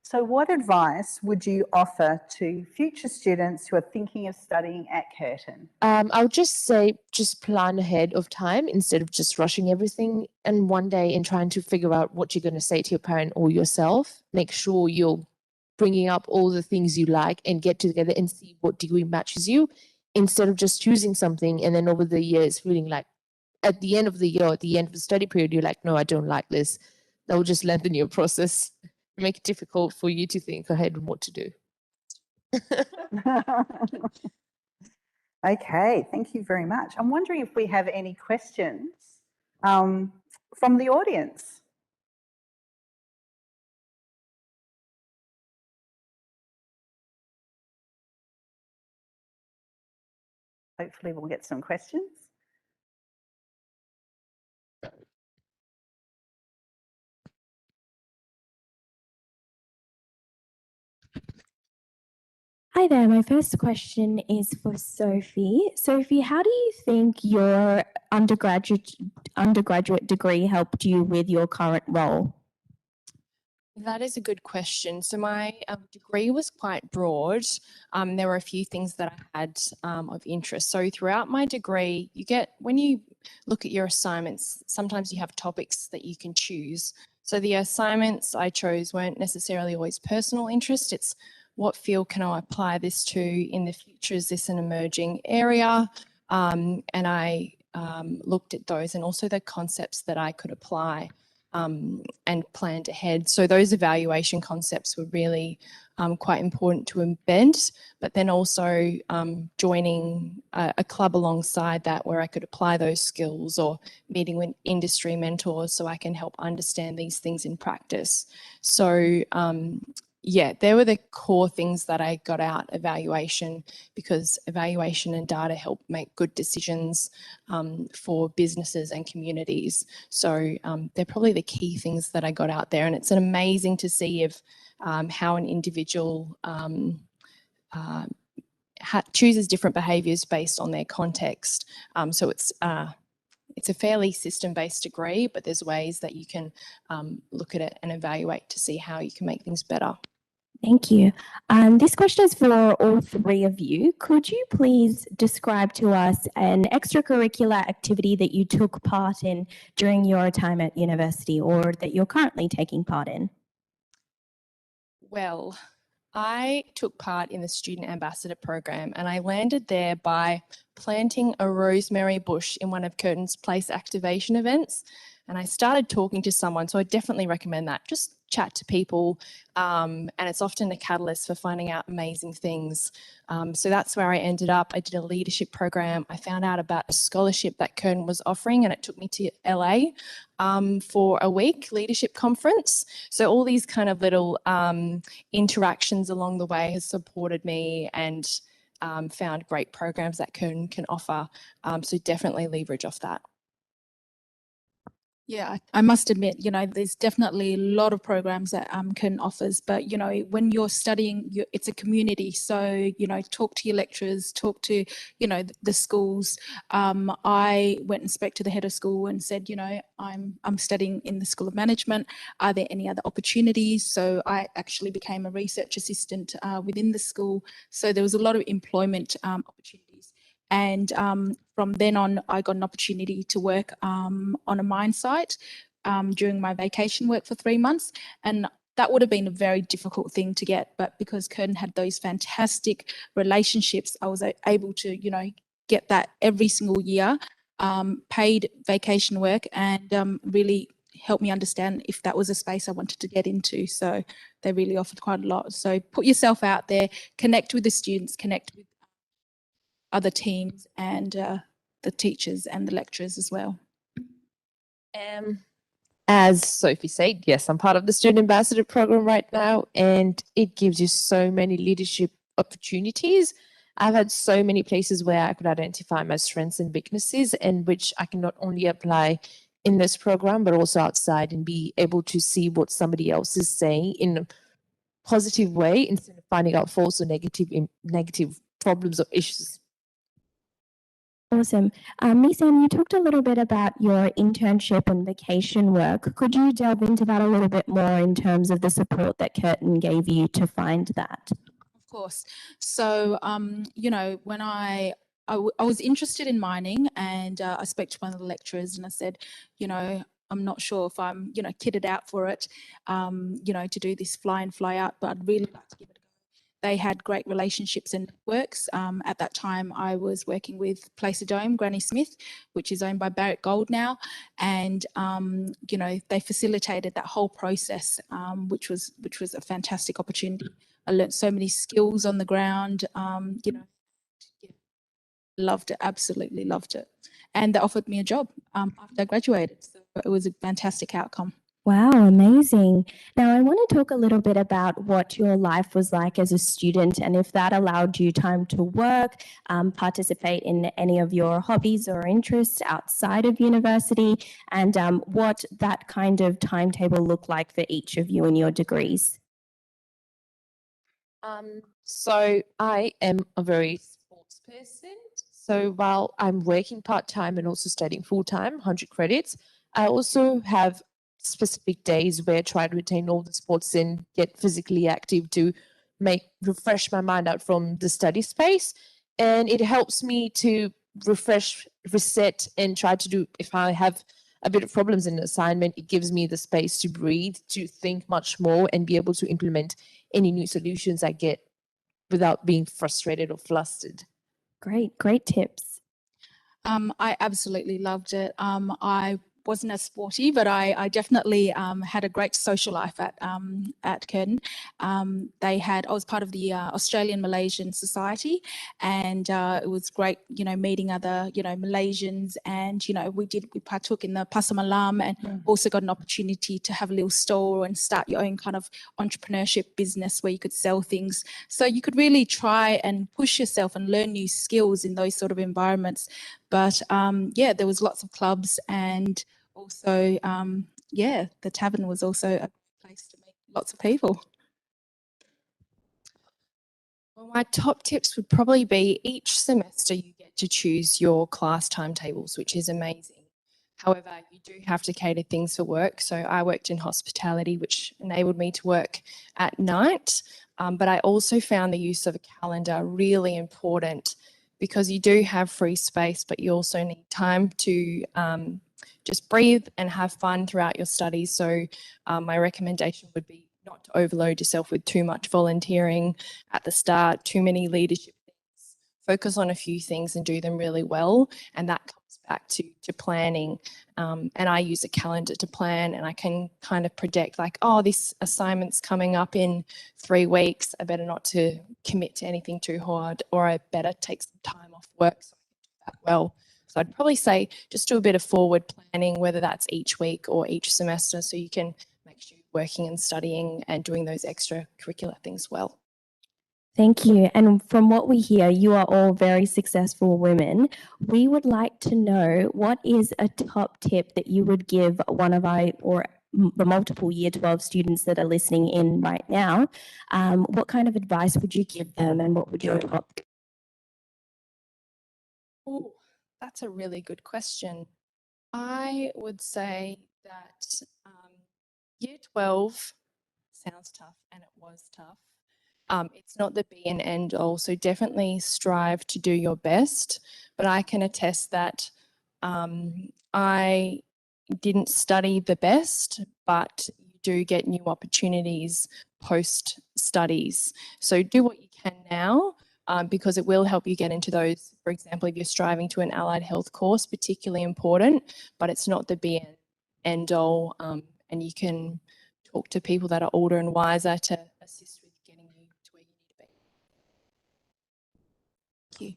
So what advice would you offer to future students who are thinking of studying at Curtin? I would just say just plan ahead of time instead of just rushing everything in one day and trying to figure out what you're going to say to your parent or yourself. Make sure you're bringing up all the things you like and get together and see what degree matches you instead of just choosing something and then over the years feeling like at the end of the year, at the end of the study period, you're like, no, I don't like this. That will just lengthen your process, make it difficult for you to think ahead on what to do. Okay, thank you very much. I'm wondering if we have any questions from the audience. Hopefully we'll get some questions. Hi there. My first question is for Sophie. Sophie, how do you think your undergraduate degree helped you with your current role? That is a good question. So my degree was quite broad. There were a few things that I had of interest. So throughout my degree, when you look at your assignments, sometimes you have topics that you can choose. So the assignments I chose weren't necessarily always personal interest. It's what field can I apply this to in the future? Is this an emerging area? And I looked at those and also the concepts that I could apply and planned ahead. So those evaluation concepts were really quite important to embed, but then also joining a club alongside that where I could apply those skills or meeting with industry mentors so I can help understand these things in practice. So yeah, there were the core things that I got out evaluation, because evaluation and data help make good decisions for businesses and communities. So they're probably the key things that I got out there. And it's amazing to see how an individual chooses different behaviours based on their context. So it's a fairly system-based degree, but there's ways that you can look at it and evaluate to see how you can make things better. Thank you. This question is for all three of you. Could you please describe to us an extracurricular activity that you took part in during your time at university or that you're currently taking part in? Well, I took part in the Student Ambassador Program, and I landed there by planting a rosemary bush in one of Curtin's Place activation events. And I started talking to someone, so I definitely recommend that. Just chat to people, and it's often a catalyst for finding out amazing things. So that's where I ended up. I did a leadership program. I found out about a scholarship that Curtin was offering, and it took me to LA for a week leadership conference. So all these kind of little interactions along the way has supported me, and found great programs that Curtin can offer. So definitely leverage off that. Yeah, I must admit, there's definitely a lot of programs that Curtin offers, but, when you're studying, it's a community. So, talk to your lecturers, talk to, the schools. I went and spoke to the head of school and said, I'm studying in the School of Management. Are there any other opportunities? So I actually became a research assistant within the school. So there was a lot of employment opportunities. And from then on, I got an opportunity to work on a mine site during my vacation work for 3 months. And that would have been a very difficult thing to get. But because Curtin had those fantastic relationships, I was able to, get that every single year, paid vacation work, and really helped me understand if that was a space I wanted to get into. So they really offered quite a lot. So put yourself out there, connect with the students, connect with other teams and the teachers and the lecturers as well. As Sophie said, yes, I'm part of the Student Ambassador Program right now, and it gives you so many leadership opportunities. I've had so many places where I could identify my strengths and weaknesses, and which I can not only apply in this program, but also outside, and be able to see what somebody else is saying in a positive way instead of finding out false or negative problems or issues. Awesome. Miss Anne, you talked a little bit about your internship and vacation work. Could you delve into that a little bit more in terms of the support that Curtin gave you to find that? Of course. So, you know, when I was interested in mining, and I spoke to one of the lecturers and I said, you know, I'm not sure if I'm, you know, kitted out for it, you know, to do this fly in, fly out, but I'd really like to give it a go. They had great relationships and networks. At that time, I was working with Placer Dome, Granny Smith, which is owned by Barrick Gold now. And, you know, they facilitated that whole process, which was a fantastic opportunity. I learned so many skills on the ground, you know, loved it, absolutely loved it. And they offered me a job after I graduated. So it was a fantastic outcome. Wow, amazing. Now, I want to talk a little bit about what your life was like as a student and if that allowed you time to work, participate in any of your hobbies or interests outside of university, and what that kind of timetable looked like for each of you in your degrees. So I am a very sports person. So while I'm working part-time and also studying full-time, 100 credits, I also have specific days where I try to retain all the sports and get physically active to refresh my mind out from the study space. And it helps me to refresh, reset, and try to do, if I have a bit of problems in the assignment, it gives me the space to breathe, to think much more and be able to implement any new solutions I get without being frustrated or flustered. Great tips. I absolutely loved it. I wasn't as sporty, but I definitely had a great social life at Curtin. I was part of the Australian Malaysian Society, and it was great, you know, meeting other, you know, Malaysians, and you know, we partook in the Pasar Malam, and also got an opportunity to have a little store and start your own kind of entrepreneurship business where you could sell things. So you could really try and push yourself and learn new skills in those sort of environments. But yeah, there was lots of clubs, and also, yeah, the tavern was also a place to meet lots of people. Well, my top tips would probably be each semester you get to choose your class timetables, which is amazing. However, you do have to cater things for work. So I worked in hospitality, which enabled me to work at night. But I also found the use of a calendar really important, because you do have free space, but you also need time to just breathe and have fun throughout your studies. So my recommendation would be not to overload yourself with too much volunteering at the start, too many leadership things. Focus on a few things and do them really well. And that comes back to planning. And I use a calendar to plan, and I can kind of predict like, oh, this assignment's coming up in 3 weeks. I better not to commit to anything too hard, or I better take some time off work so I can do that well. So I'd probably say just do a bit of forward planning, whether that's each week or each semester, so you can make sure you're working and studying and doing those extracurricular things well. Thank you. And from what we hear, you are all very successful women. We would like to know, what is a top tip that you would give one of our, or the multiple year 12 students that are listening in right now? What kind of advice would you give them, and what would your top? Oh, that's a really good question. I would say that year 12 sounds tough, and it was tough. It's not the be and end all, so definitely strive to do your best. But I can attest that I didn't study the best, but you do get new opportunities post studies. So do what you can now, because it will help you get into those. For example, if you're striving to an allied health course, particularly important, but it's not the be and end all. And you can talk to people that are older and wiser to assist with getting you to where you need to be.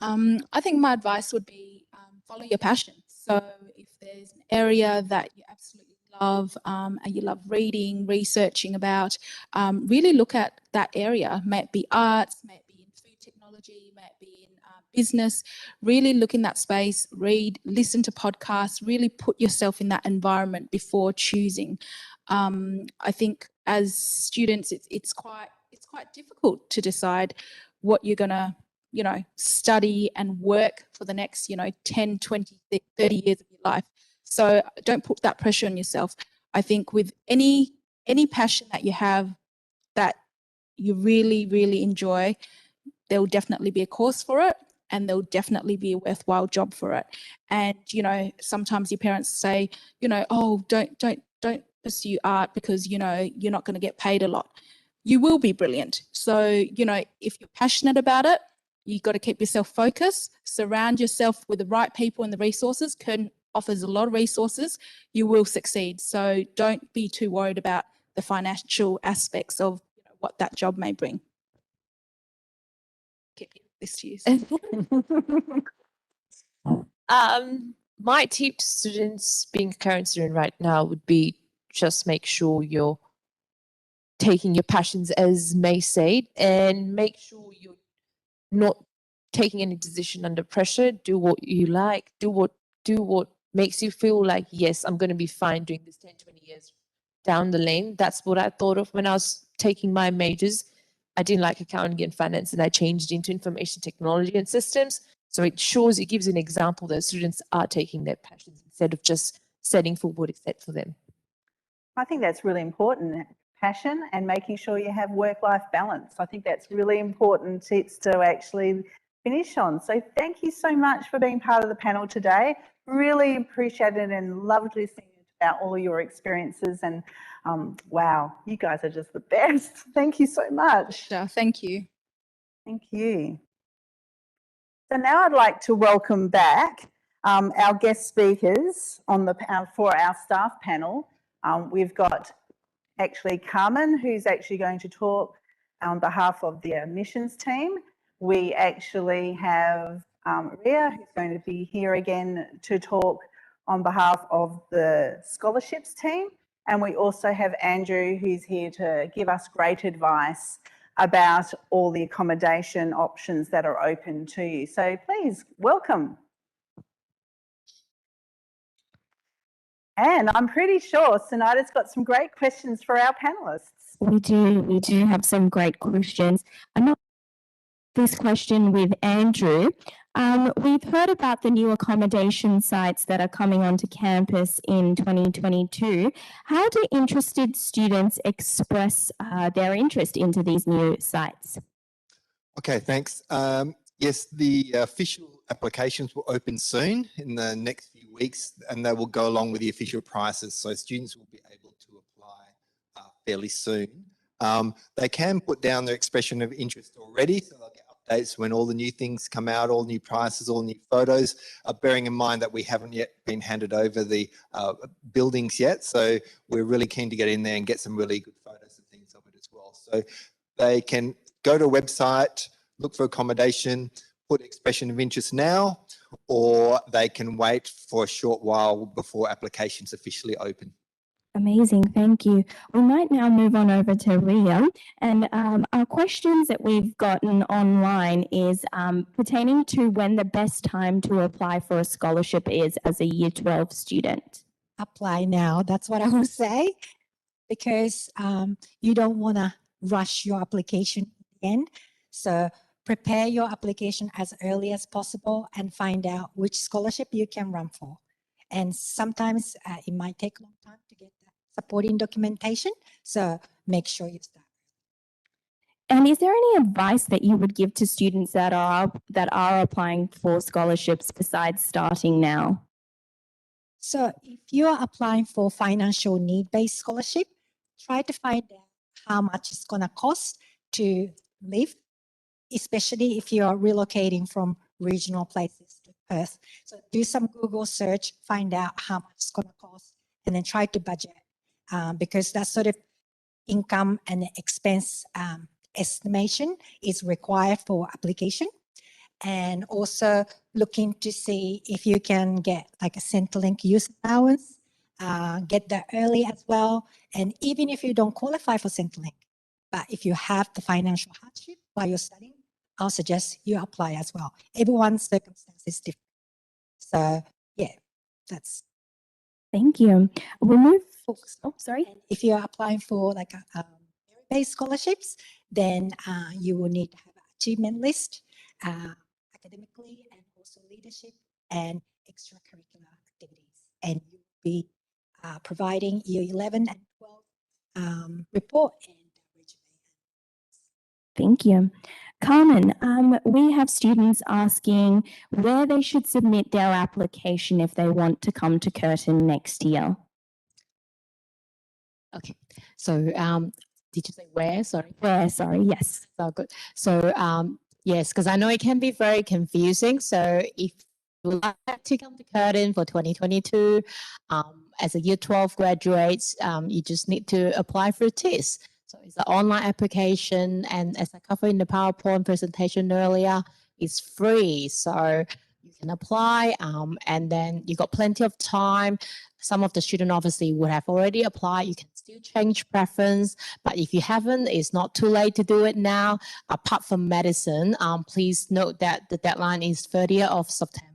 Thank you. I think my advice would be follow your passion. So if there's an area that you absolutely love, and you love reading, researching about, really look at that area. May it be arts, may it be in food technology, may it be in business. Really look in that space, read, listen to podcasts, really put yourself in that environment before choosing. I think as students, it's quite difficult to decide what you're gonna you know, study and work for the next, you know, 10, 20, 30 years of your life. So don't put that pressure on yourself. I think with any passion that you have that you really, really enjoy, there will definitely be a course for it, and there'll definitely be a worthwhile job for it. And, you know, sometimes your parents say, you know, oh, don't pursue art because, you know, you're not going to get paid a lot. You will be brilliant. So, you know, if you're passionate about it, you've got to keep yourself focused, surround yourself with the right people and the resources. Curtin offers a lot of resources. You will succeed. So don't be too worried about the financial aspects of, you know, what that job may bring. Keep this to you. My tip to students being a current student right now would be just make sure you're taking your passions, as May said, and make sure you're not taking any decision under pressure. Do what you like. Do what makes you feel like, yes, I'm going to be fine doing this 10, 20 years down the lane. That's what I thought of when I was taking my majors. I didn't like accounting and finance, and I changed into information technology and systems. So it gives you an example that students are taking their passions instead of just setting for what is set for them. I think that's really important, passion and making sure you have work-life balance. I think that's really important tips to actually finish on. So thank you so much for being part of the panel today. Really appreciate it and loved listening about all your experiences. And wow, you guys are just the best. Thank you so much. Thank you. Thank you. So now I'd like to welcome back our guest speakers on for our staff panel. We've got actually Carmen, who's actually going to talk on behalf of the admissions team. We actually have Ria, who's going to be here again to talk on behalf of the scholarships team. And we also have Andrew, who's here to give us great advice about all the accommodation options that are open to you. So please welcome. And I'm pretty sure Sonata's got some great questions for our panelists. We do have some great questions. I'm not this question with Andrew. We've heard about the new accommodation sites that are coming onto campus in 2022. How do interested students express their interest into these new sites? Okay, thanks. Yes, the official applications will open soon in the next few weeks, and they will go along with the official prices. So students will be able to apply fairly soon. They can put down their expression of interest already, so they'll get updates when all the new things come out, all new prices, all new photos, bearing in mind that we haven't yet been handed over the buildings yet. So we're really keen to get in there and get some really good photos and things of it as well. So they can go to a website, look for accommodation, put expression of interest now, or they can wait for a short while before applications officially open. Amazing, thank you. We might now move on over to Ria, and our questions that we've gotten online is pertaining to when the best time to apply for a scholarship is as a Year 12 student. Apply now. That's what I would say, because you don't want to rush your application at the end. So prepare your application as early as possible and find out which scholarship you can run for. And sometimes it might take a long time to get that supporting documentation. So make sure you start. And is there any advice that you would give to students that are applying for scholarships besides starting now? So if you are applying for financial need-based scholarship, try to find out how much it's going to cost to live, especially if you are relocating from regional places to Perth. So do some Google search, find out how much it's going to cost, and then try to budget because that sort of income and expense estimation is required for application. And also looking to see if you can get like a Centrelink use allowance, get that early as well. And even if you don't qualify for Centrelink, but if you have the financial hardship while you're studying, I'll suggest you apply as well. Everyone's circumstance is different. So yeah, that's. Thank you. We'll move. Oh, sorry. And if you're applying for like a merit-based scholarships, then you will need to have an achievement list. academically and also leadership and extracurricular activities. And you'll be providing year 11 and 12 report and resume. Thank you. Carmen, we have students asking where they should submit their application if they want to come to Curtin next year. Okay, so did you say where? Sorry. Where, sorry, yes. So good. So yes, because I know it can be very confusing. So if you would like to come to Curtin for 2022, as a year 12 graduates, you just need to apply for a test. So it's an online application, and as I covered in the PowerPoint presentation earlier, it's free. So you can apply, and then you got plenty of time. Some of the students obviously would have already applied. You can still change preference, but if you haven't, it's not too late to do it now. Apart from medicine, please note that the deadline is 30th of September.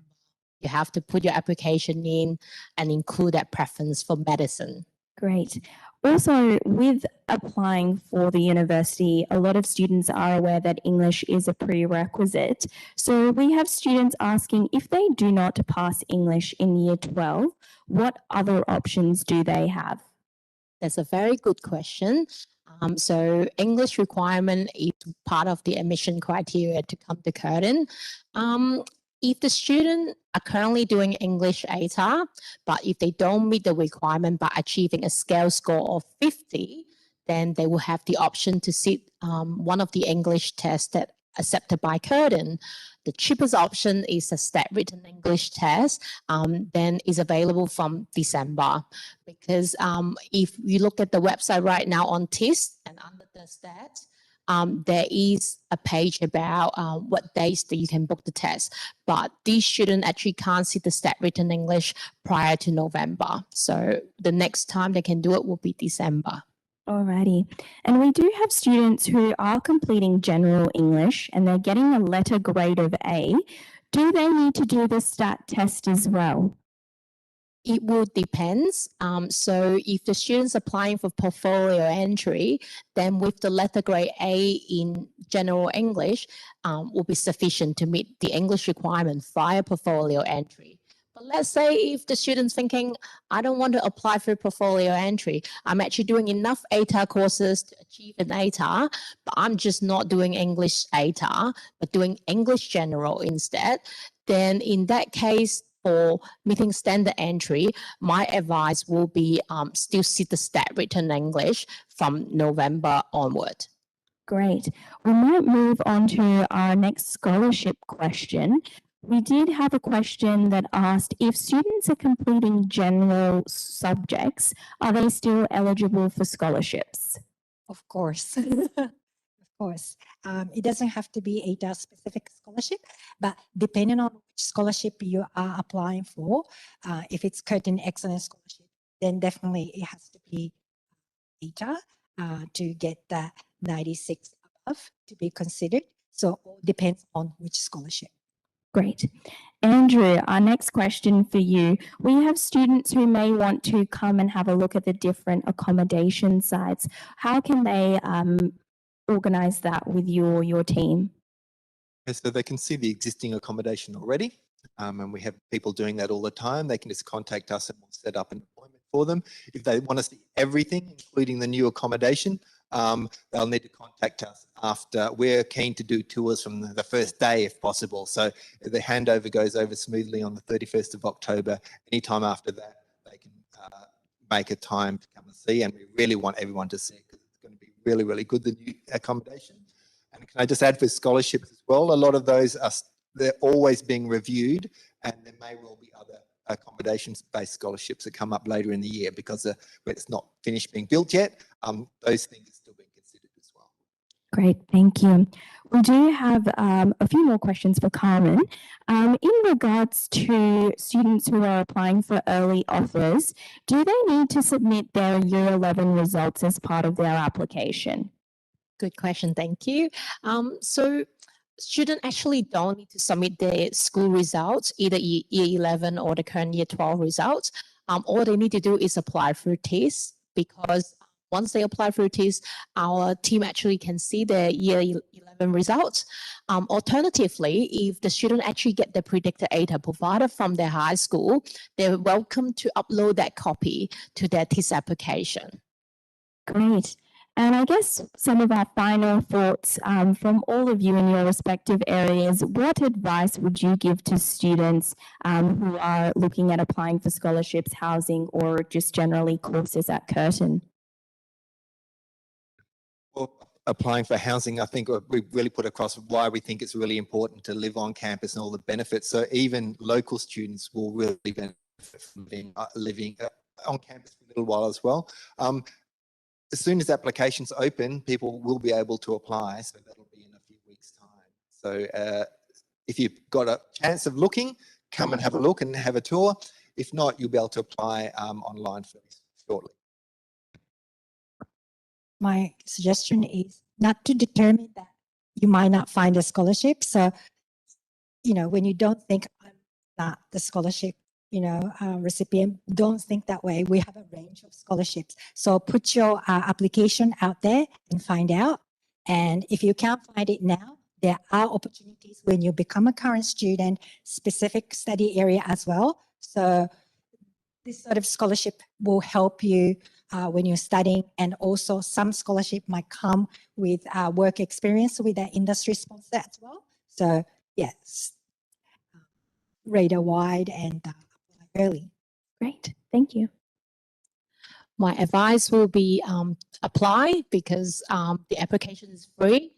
You have to put your application in and include that preference for medicine. Great. Also, with applying for the university, a lot of students are aware that English is a prerequisite. So we have students asking if they do not pass English in year 12, what other options do they have? That's a very good question. So English requirement is part of the admission criteria to come to Curtin. If the student are currently doing English ATAR, but if they don't meet the requirement by achieving a scale score of 50, then they will have the option to sit one of the English tests that accepted by Curtin. The cheapest option is a stat written English test, then is available from December. Because if you look at the website right now on TIS and under the stats, there is a page about what days that you can book the test, but these students actually can't see the stat written English prior to November. So the next time they can do it will be December. Alrighty. And we do have students who are completing general English and they're getting a letter grade of A. Do they need to do the stat test as well? It will depend. So if the student's applying for portfolio entry, then with the letter grade A in general English will be sufficient to meet the English requirement via portfolio entry. But let's say if the student's thinking, I don't want to apply for portfolio entry, I'm actually doing enough ATAR courses to achieve an ATAR, but I'm just not doing English ATAR, but doing English general instead, then in that case, for meeting standard entry, my advice will be still sit the stat written English from November onward. Great. We might move on to our next scholarship question. We did have a question that asked if students are completing general subjects, are they still eligible for scholarships? Of course. Of course. It doesn't have to be a specific scholarship, but depending on which scholarship you are applying for, if it's Curtin Excellence Scholarship, then definitely it has to be ATAR to get that 96 above to be considered. So it depends on which scholarship. Great. Andrew, our next question for you. We have students who may want to come and have a look at the different accommodation sites. How can they organize that with you or your team? Okay, so they can see the existing accommodation already, and we have people doing that all the time. They can just contact us and we'll set up an appointment for them. If they want to see everything, including the new accommodation, they'll need to contact us after. We're keen to do tours from the first day if possible. So if the handover goes over smoothly on the 31st of October, anytime after that, they can make a time to come and see. And we really want everyone to see it because it's going to be really, really good, the new accommodation. And can I just add for scholarships as well, a lot of those they're always being reviewed, and there may well be other accommodations-based scholarships that come up later in the year because it's not finished being built yet. Those things are still being considered as well. Great, thank you. We do have a few more questions for Carmen. In regards to students who are applying for early offers, do they need to submit their Year 11 results as part of their application? Good question, thank you. So students actually don't need to submit their school results, either year 11 or the current year 12 results. All they need to do is apply for a test, because once they apply for a test, our team actually can see their year 11 results. Alternatively, if the student actually get the predicted ATAR provided from their high school, they're welcome to upload that copy to their TIS application. Great. And I guess some of our final thoughts from all of you in your respective areas, what advice would you give to students who are looking at applying for scholarships, housing, or just generally courses at Curtin? Well, applying for housing, I think we really put across why we think it's really important to live on campus and all the benefits. So even local students will really benefit from living on campus for a little while as well. As soon as applications open, people will be able to apply. So that'll be in a few weeks' time. So if you've got a chance of looking, come and have a look and have a tour. If not, you'll be able to apply online shortly. My suggestion is not to determine that you might not find a scholarship. So, you know, when you don't think I'm not the scholarship, recipient, don't think that way. We have a range of scholarships. So put your application out there and find out. And if you can't find it now, there are opportunities when you become a current student, specific study area as well. So this sort of scholarship will help you when you're studying, and also some scholarship might come with work experience with an industry sponsor as well. So yes, radar wide and early. Great. Thank you. My advice will be apply because the application is free.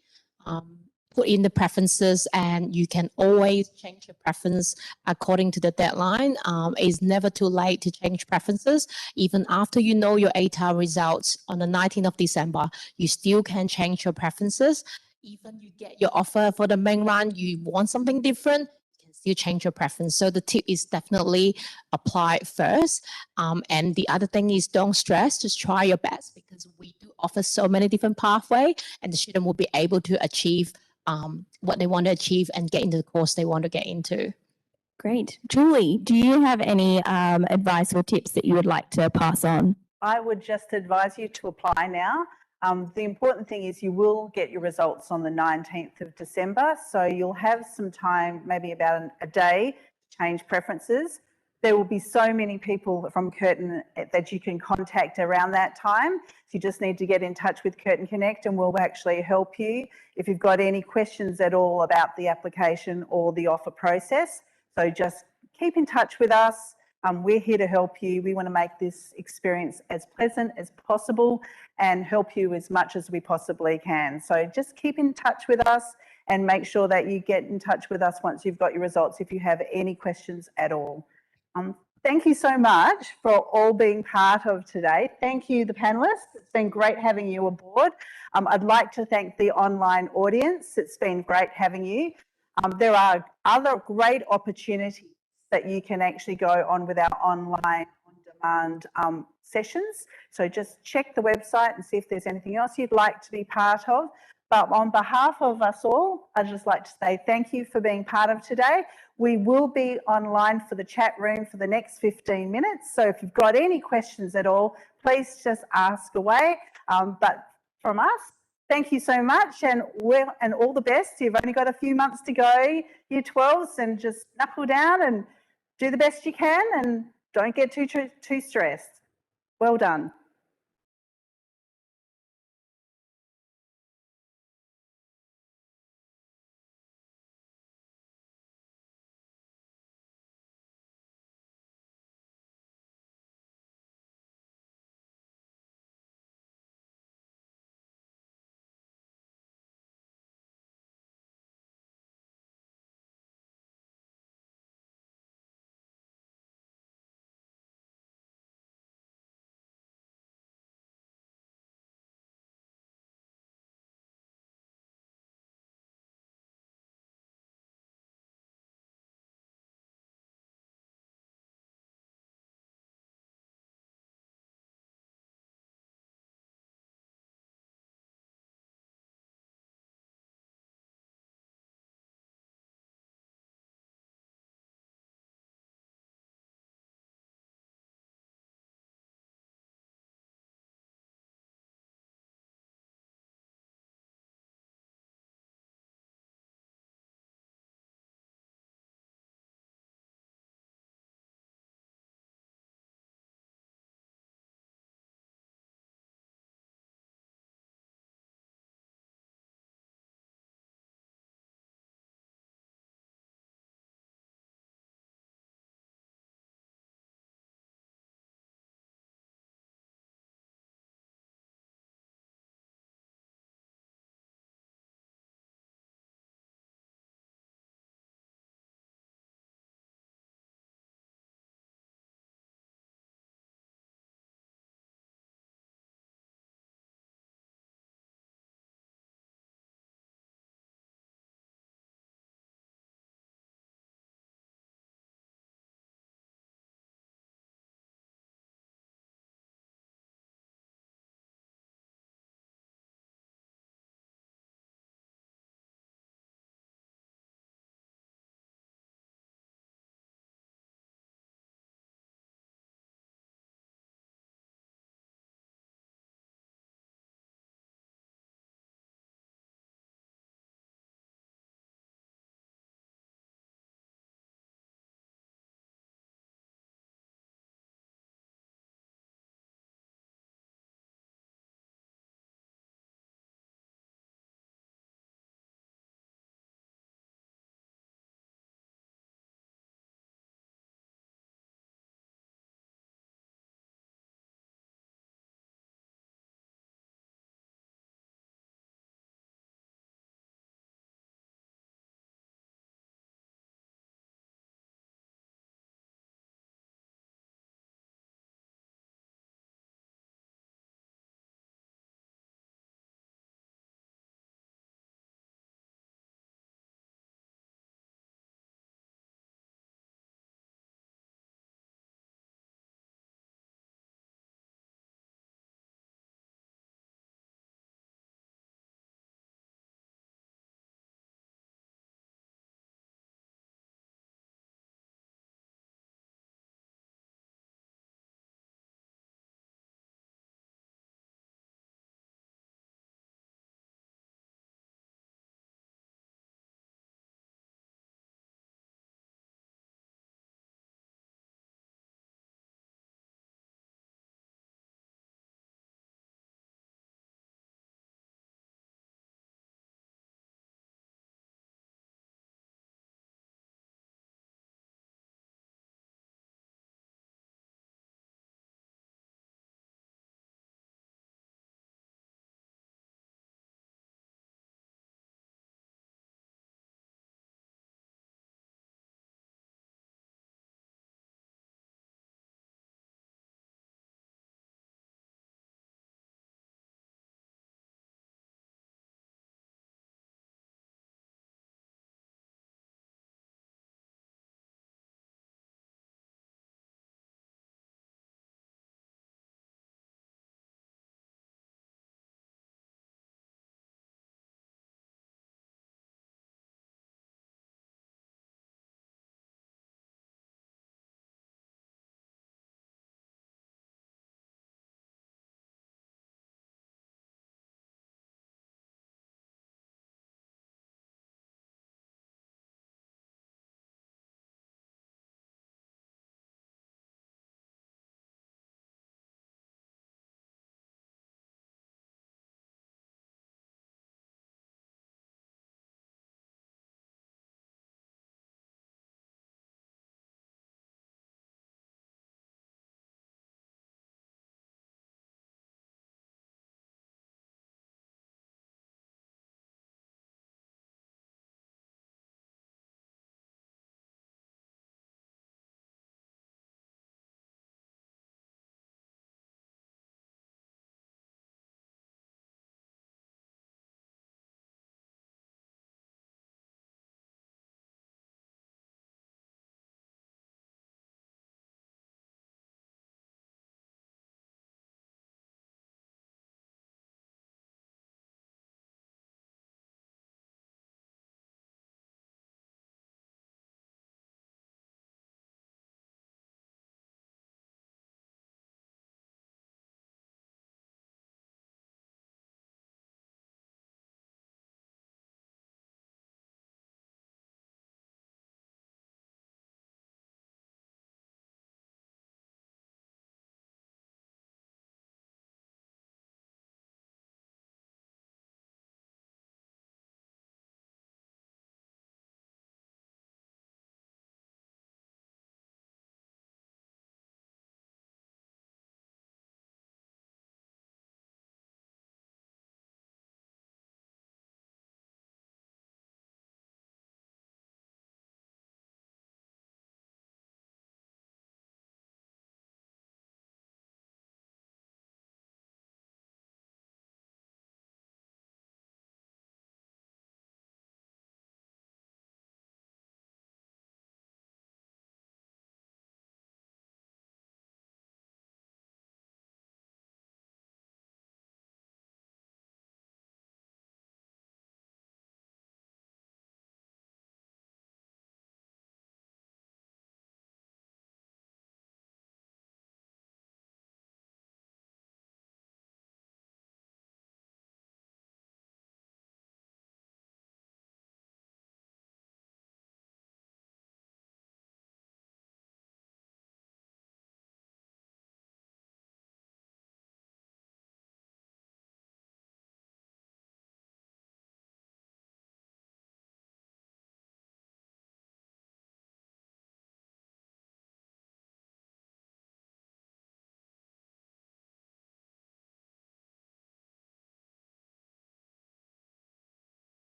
Put in the preferences and you can always change your preference according to the deadline. It's never too late to change preferences. Even after you know your ATAR results on the 19th of December, you still can change your preferences. Even you get your offer for the main round, you want something different, you can still change your preference. So the tip is definitely apply first. And the other thing is don't stress, just try your best because we do offer so many different pathways and the student will be able to achieve what they want to achieve and get into the course they want to get into. Great. Julie, do you have any advice or tips that you would like to pass on? I would just advise you to apply now. The important thing is you will get your results on the 19th of December, so you'll have some time, maybe about a day, to change preferences. There will be so many people from Curtin that you can contact around that time. So you just need to get in touch with Curtin Connect and we'll actually help you if you've got any questions at all about the application or the offer process. So just keep in touch with us. We're here to help you. We want to make this experience as pleasant as possible and help you as much as we possibly can. So just keep in touch with us and make sure that you get in touch with us once you've got your results if you have any questions at all. Thank you so much for all being part of today. Thank you, the panelists. It's been great having you aboard. I'd like to thank the online audience. It's been great having you. There are other great opportunities that you can actually go on with our online on-demand sessions. So just check the website and see if there's anything else you'd like to be part of. But on behalf of us all, I'd just like to say thank you for being part of today. We will be online for the chat room for the next 15 minutes. So if you've got any questions at all, please just ask away. But from us, thank you so much and all the best. You've only got a few months to go, Year 12s, and just knuckle down and do the best you can and don't get too stressed. Well done.